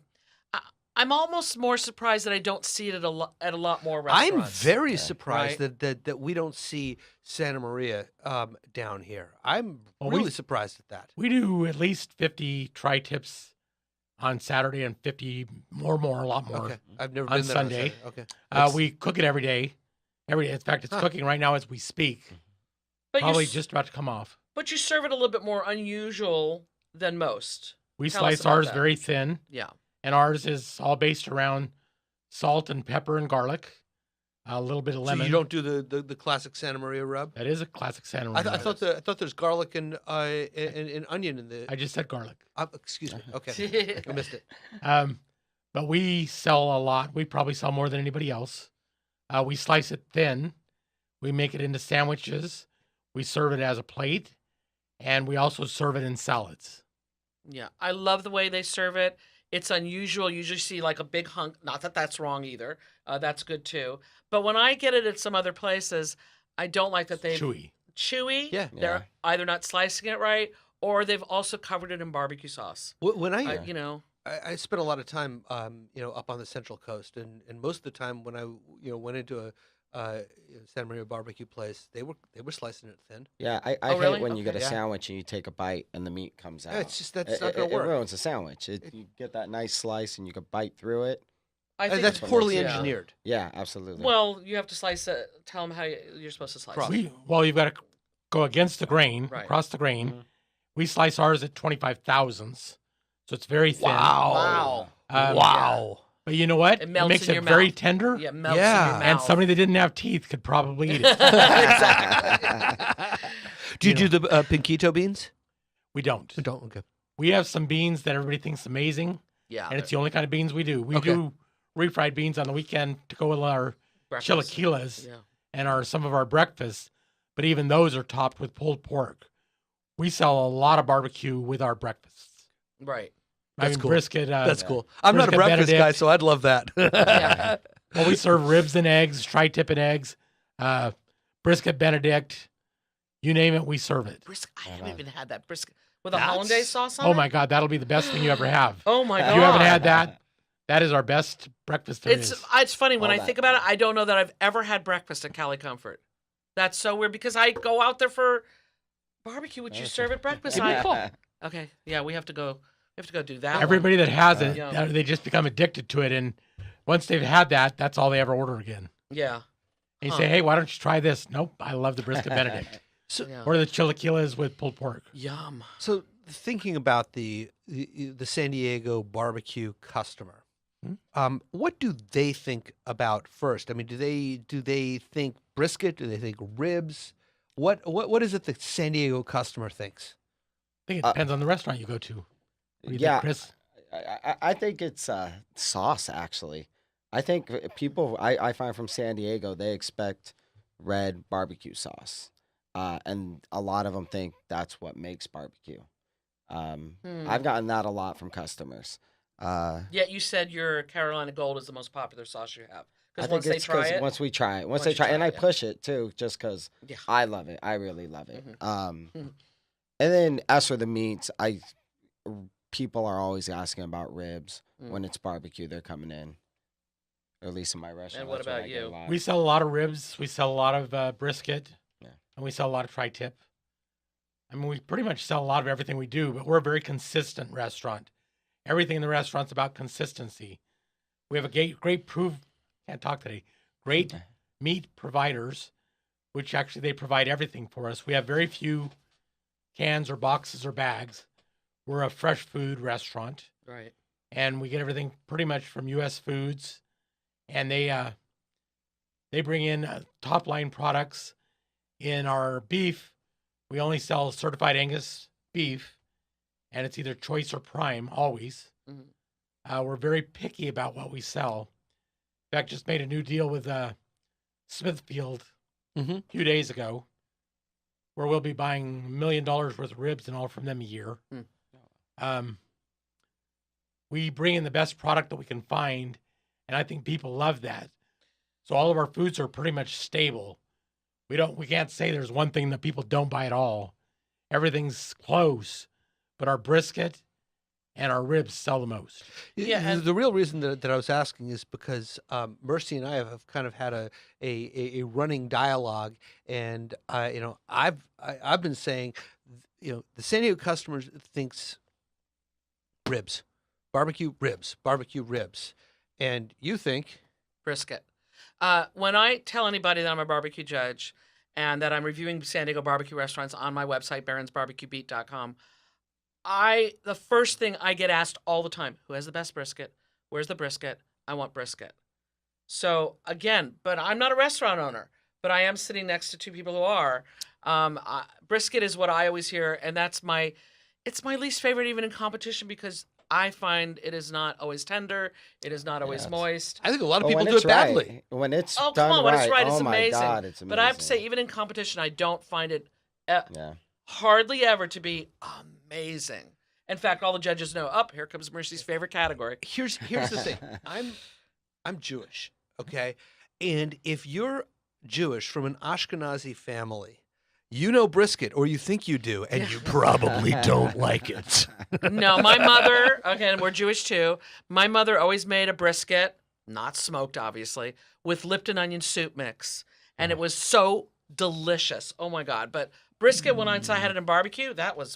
I'm almost more surprised that I don't see it at a lot more restaurants. I'm very surprised Right. that we don't see Santa Maria down here. I'm Well, really we- surprised at that. We do at least 50 tri-tips on Saturday and 50 a lot more. Okay, I've never on been there Sunday. Okay, That's- We cook it every day. In fact, it's Huh. cooking right now as we speak. But Probably you, just about to come off. but you serve it a little bit more unusual than most. We Tell us slice about ours that. very thin, Yeah. and ours is all based around salt and pepper and garlic, a little bit of lemon. So you don't do the classic Santa Maria rub? That is a classic Santa I, Maria. I thought there's garlic and onion in the. I just said garlic. Excuse me. Okay, I missed it. But we sell a lot. We probably sell more than anybody else. We slice it thin. We make it into sandwiches. We serve it as a plate, and we also serve it in salads. Yeah, I love the way they serve it. It's unusual. You usually see like a big hunk. Not that that's wrong either. That's good too. But when I get it at some other places, I don't like that they've Chewy. Yeah. They're either not slicing it right, or they've also covered it in barbecue sauce. When I spent a lot of time, up on the Central Coast, and most of the time when I, went into a Santa Maria barbecue place, they were slicing it thin. Yeah, I Oh, hate really? when you get a Yeah. sandwich and you take a bite and the meat comes out. It's just that's not going to It work. ruins the sandwich. You get that nice slice and you can bite through it. I think That's what poorly makes it- engineered. Yeah, absolutely. Well, you have to slice it. Tell them how you're supposed to slice Cross. it. You've got to go against the grain, Right. across the grain. Mhm. We slice ours at 25 thousandths, so it's very thin. Wow. Wow. But you know what? It melts makes in it your very mouth. tender. Yeah, it melts Yeah. in your mouth. And somebody that didn't have teeth could probably eat it. Exactly. Do you do the pinquito beans? We don't. You don't. Okay. We have some beans that everybody thinks amazing, Yeah. and it's the only kind of beans we do. We Okay. do refried beans on the weekend to go with our Breakfast. chilaquiles Yeah. and some of our breakfasts, but even those are topped with pulled pork. We sell a lot of barbecue with our breakfasts. Right. That's cool. Brisket. That's cool. I'm not a Brisket breakfast guy, Benedict. so I'd love that. Yeah. Well, we serve ribs and eggs, tri-tip and eggs, brisket Benedict. You name it, we serve it. Brisket. I haven't even had that brisket with a That's- hollandaise sauce on it. Oh my God, that'll be the best thing you ever have. Oh my god. If you haven't had that, that is our best breakfast there is. It's funny when All I that. think about it. I don't know that I've ever had breakfast at Cali Comfort. That's so weird because I go out there for barbecue, which you serve at breakfast. Give me a I, call. okay, yeah, we have to go. We have to go do that. Everybody that has it, Yeah. they just become addicted to it. And once they've had that, that's all they ever order again. One. Yeah. And you Huh. say, hey, why don't you try this? Nope, I love the brisket Benedict. Yeah. Or the chilaquiles with pulled pork. Yum. So thinking about the San Diego barbecue customer, what do they think about first? I mean, do they think brisket? Do they think ribs? What is it the San Diego customer thinks? I think it depends on the restaurant you go to. What do you Yeah. think, Chris? I think it's sauce, actually. I think people I find from San Diego, they expect red barbecue sauce. And a lot of them think that's what makes barbecue. I've gotten that a lot from customers. Yet you said your Carolina Gold is the most popular sauce you have. I Because think once they it's try 'cause it, once we try it, Once they you try, try and it, I yeah. push it too, just because Yeah. I love it. I really love it. Mhm. And then as for the meats, people are always asking about ribs when it's barbecue. They're coming in, or at least in my restaurant. And what that's what about I get a you? lot. We sell a lot of ribs. We sell a lot of brisket. Yeah. And we sell a lot of tri-tip. I mean, we pretty much sell a lot of everything we do, but we're a very consistent restaurant. Everything in the restaurant's about consistency. We have a great meat providers, which actually they provide everything for us. We have very few cans or boxes or bags. we're a fresh food restaurant, Right. and we get everything pretty much from U.S. Foods, and they bring in top line products. In our beef, we only sell certified Angus beef, and it's either choice or prime always. Mhm. We're very picky about what we sell. In fact, just made a new deal with Smithfield Mm-hmm. a few days ago, where we'll be buying $1 million worth of ribs and all from them a year. Hmm. We bring in the best product that we can find, and I think people love that. So all of our foods are pretty much stable. We can't say there's one thing that people don't buy at all. Everything's close, but our brisket and our ribs sell the most. Yeah, The, and- the real reason that I was asking is because Mercy and I have kind of had a running dialogue, and I've been saying, the San Diego customer thinks ribs, barbecue ribs, and you think Brisket. When I tell anybody that I'm a barbecue judge and that I'm reviewing San Diego barbecue restaurants on my website, baronsbarbecuebeat.com, the first thing I get asked all the time, who has the best brisket? Where's the brisket? I want brisket. So again, but I'm not a restaurant owner, but I am sitting next to two people who are. Brisket is what I always hear, and it's my least favorite even in competition because I find it is not always tender. It is not always Yes. moist. I think a lot of But people when do it's it badly. right, when it's Oh, done come on, when right, it's right, it's oh my amazing. God, it's amazing. But I have to say, even in competition, I don't find it yeah. hardly ever to be amazing. In fact, all the judges know, here comes Mercy's favorite category. Here's the thing. I'm Jewish, okay? And if you're Jewish from an Ashkenazi family, you know brisket, or you think you do, and you probably don't like it. No, my mother, again, we're Jewish too. My mother always made a brisket, not smoked, obviously, with Lipton onion soup mix. And it was so delicious. Oh my God. But brisket, when I had it in barbecue,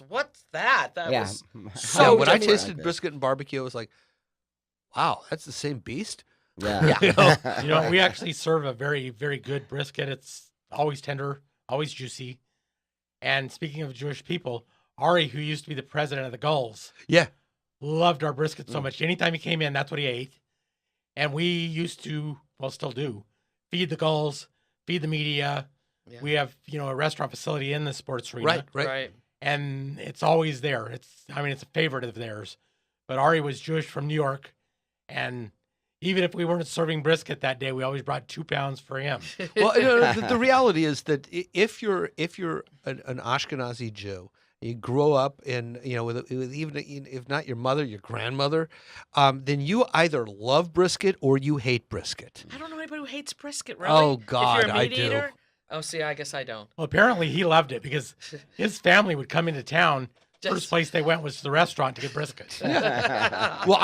what's that? That Yeah. was Yeah, so when I different. tasted brisket and barbecue, I was like, wow, that's the same beast? Yeah. You know, we actually serve a very, very good brisket. It's always tender, always juicy. And speaking of Jewish people, Ari, who used to be the president of the Gulls, Yeah. loved our brisket so much. Anytime he came in, that's what he ate. And we used to, well, still do, feed the Gulls, feed the media. Yeah. We have, a restaurant facility in the sports arena. Right. And it's always there. It's a favorite of theirs. But Ari was Jewish from New York. And even if we weren't serving brisket that day, we always brought 2 pounds for him. Well, the reality is that if you're an Ashkenazi Jew, you grow up in with even if not your mother, your grandmother, then you either love brisket or you hate brisket. I don't know anybody who hates brisket, really. Oh, God, if you're a I meat do. eater? Oh, see, I guess I don't. Well, apparently he loved it because his family would come into town. First place they went was to the restaurant to get brisket. Well,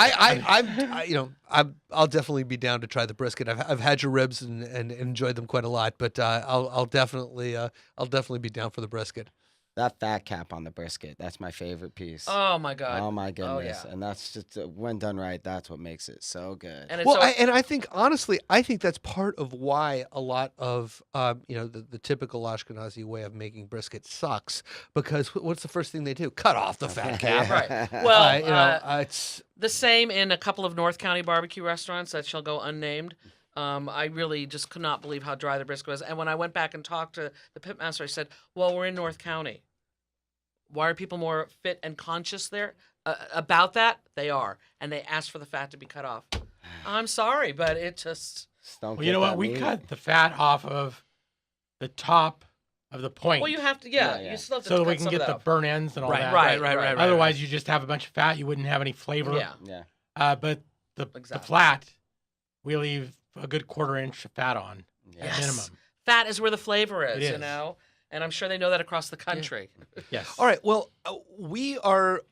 I'll definitely be down to try the brisket. I've had your ribs and enjoyed them quite a lot, but I'll definitely be down for the brisket. That fat cap on the brisket, that's my favorite piece. Oh, my God. Oh my goodness. yeah. And that's just when done right, that's what makes it so good. And it's Well, so, I think honestly, that's part of why a lot of the typical Ashkenazi way of making brisket sucks, because what's the first thing they do? Cut off the fat cap. right. Well, It's the same in a couple of North County barbecue restaurants that shall go unnamed. I really just could not believe how dry the brisket was. And when I went back and talked to the pitmaster, I said, well, we're in North County. Why are people more fit and conscious there about that? They are. And they ask for the fat to be cut off. I'm sorry, but it just... Don't Well, get you know what? that We meat. cut the fat off of the top of the point. Well, you have to, Yeah. you still have to so that cut we can some get of the that off. burn ends and all Right, that. Right. Otherwise, you just have a bunch of fat. You wouldn't have any flavor. Yeah. Yeah. But the Exactly. flat, we leave a good 1/4 inch of fat on. Yeah. Yes. Minimum. Fat is where the flavor is, It is. And I'm sure they know that across the country. Yes. all right. Well, we are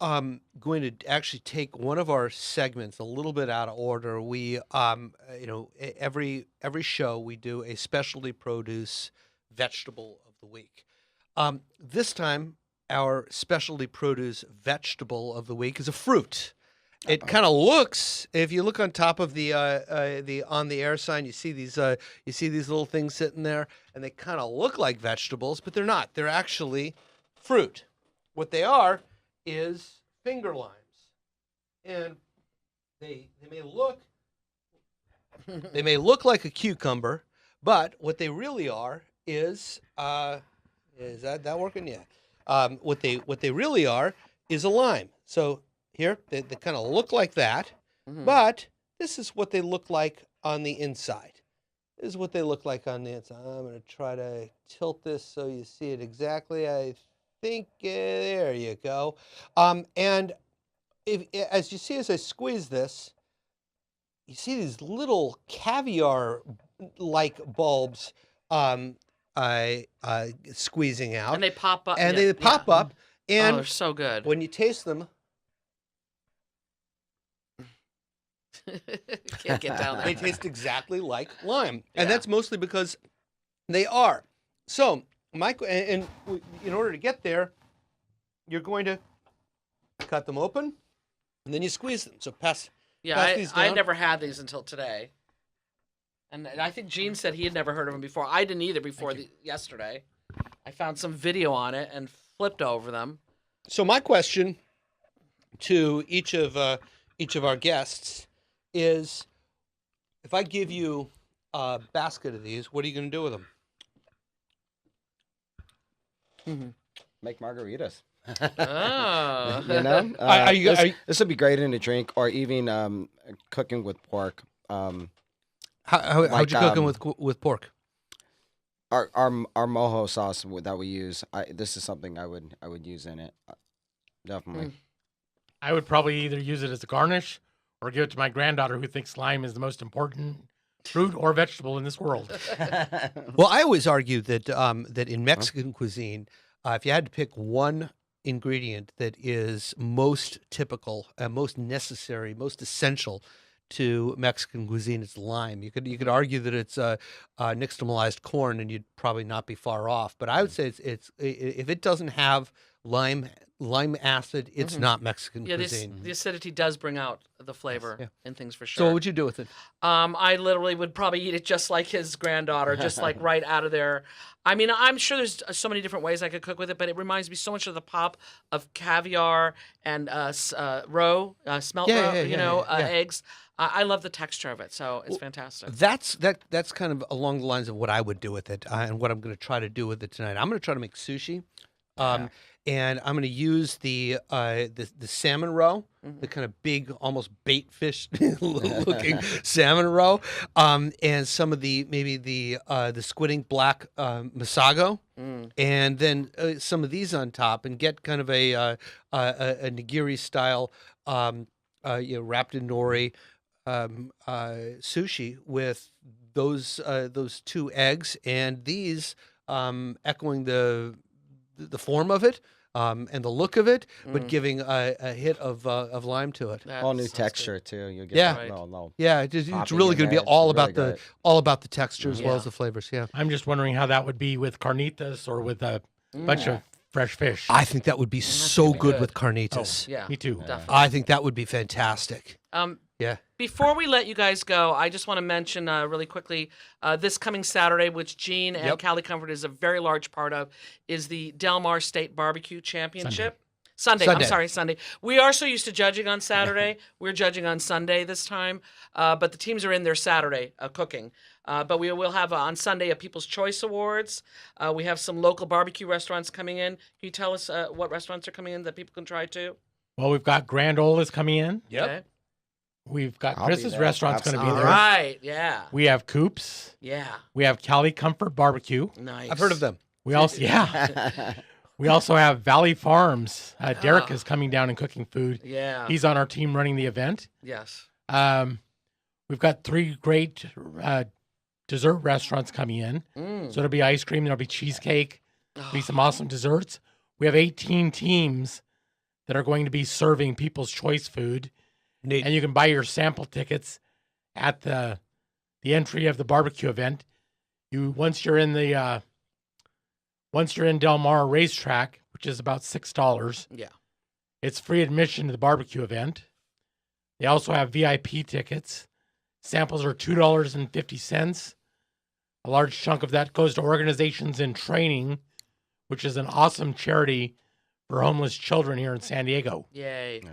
going to actually take one of our segments a little bit out of order. We, every show we do a specialty produce vegetable of the week. This time, our specialty produce vegetable of the week is a fruit. It kind of looks, if you look on top of the on the air sign, you see these little things sitting there, and they kind of look like vegetables, but they're not. They're actually fruit. What they are is finger limes, and they may look like a cucumber, but what they really are is that working? Yeah. What they really are is a lime. So here they kind of look like that, but this is what they look like on the inside. This is what they look like on the inside. I'm going to try to tilt this so you see it exactly. I think there you go. And as you see, as I squeeze this, you see these little caviar-like bulbs squeezing out. And they pop up. And yeah, they pop up. Oh, And they're so good. when you taste them, Can't get down they there. taste exactly like lime. And Yeah. that's mostly because they are. So, in order to get there, you're going to cut them open, and then you squeeze them. So pass these I down. never had these until today. And I think Gene said he had never heard of them before. I didn't either before yesterday. I found some video on it and flipped over them. So my question to each of our guests is, if I give you a basket of these, what are you going to do with them? Make margaritas. Oh. You know, this would be great in a drink, or even cooking with pork. How'd Like, you cook them with pork? Our mojo sauce that we use. This is something I would use in it. Definitely. I would probably either use it as a garnish or give it to my granddaughter, who thinks lime is the most important fruit or vegetable in this world. Well, I always argue that that in Mexican cuisine, if you had to pick one ingredient that is most typical, most necessary, most essential to Mexican cuisine, it's lime. You could argue that it's nixtamalized corn, and you'd probably not be far off. But I would say it's if it doesn't have lime acid, it's not Mexican Yeah, cuisine. the acidity does bring out the flavor Yeah. in things for So sure. what would you do with it? I literally would probably eat it just like his granddaughter, just like right out of there. I mean, I'm sure there's so many different ways I could cook with it, but it reminds me so much of the pop of caviar and smelt roe, eggs. I love the texture of it, so it's fantastic. That's kind of along the lines of what I would do with it, and what I'm going to try to do with it tonight. I'm going to try to make sushi, and I'm going to use the salmon roe, the kind of big, almost bait fish looking salmon roe, and some of the squid ink black masago, and then some of these on top, and get kind of a nigiri style, wrapped in nori. Sushi with those two eggs, and these echoing the form of it and the look of it, but giving a hit of lime to it. That Whole new sounds good. texture too. You'll get Yeah. that no. Yeah, it's Popping really in going to be there, it's all really about the texture as well Yeah. as the flavors. Yeah, I'm just wondering how that would be with carnitas or with a bunch of fresh fish. I think that would be so gonna be good good. with carnitas. Yeah, Me too. definitely. I think that would be fantastic. Yeah. Before we let you guys go, I just want to mention really quickly this coming Saturday, which Gene and Yep. Cali Comfort is a very large part of, is the Del Mar State Barbecue Championship. Sunday. I'm sorry, Sunday. We are so used to judging on Saturday. We're judging on Sunday this time, but the teams are in there Saturday cooking. But we will have on Sunday a People's Choice Awards. We have some local barbecue restaurants coming in. Can you tell us what restaurants are coming in that people can try too? Well, we've got Grand Ola's coming in. Okay. We've got I'll be Chris's there. restaurant's going to be All there. right. Yeah. We have Coops. Yeah. We have Cali Comfort Barbecue. Nice. I've heard of them. We also we also have Valley Farms. Derek is coming down and cooking food. Yeah. He's on our team running the event. Yes. We've got 3 great dessert restaurants coming in. Mm. So there'll be ice cream, there'll be cheesecake, there'll be some awesome desserts. We have 18 teams that are going to be serving People's Choice food. Neat. And you can buy your sample tickets at the entry of the barbecue event. Once you're in Del Mar Racetrack, which is about $6, Yeah. it's free admission to the barbecue event. They also have VIP tickets. Samples are $2.50. A large chunk of that goes to organizations in training, which is an awesome charity for homeless children here in San Diego. Yay. Yeah.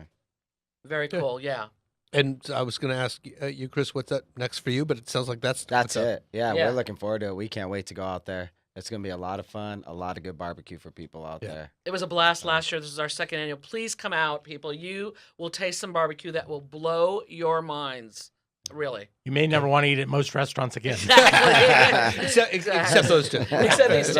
Very cool. Yeah. And I was going to ask you, Chris, what's that next for you? But it sounds like that's That's what's up. it. Yeah, Yeah. we're looking forward to it. We can't wait to go out there. It's going to be a lot of fun, a lot of good barbecue for people out there. It was a blast last year. This is our second annual. Please come out, people. You will taste some barbecue that will blow your minds. Really. You may never want to eat at most restaurants again. Exactly. Except those two. Except these two.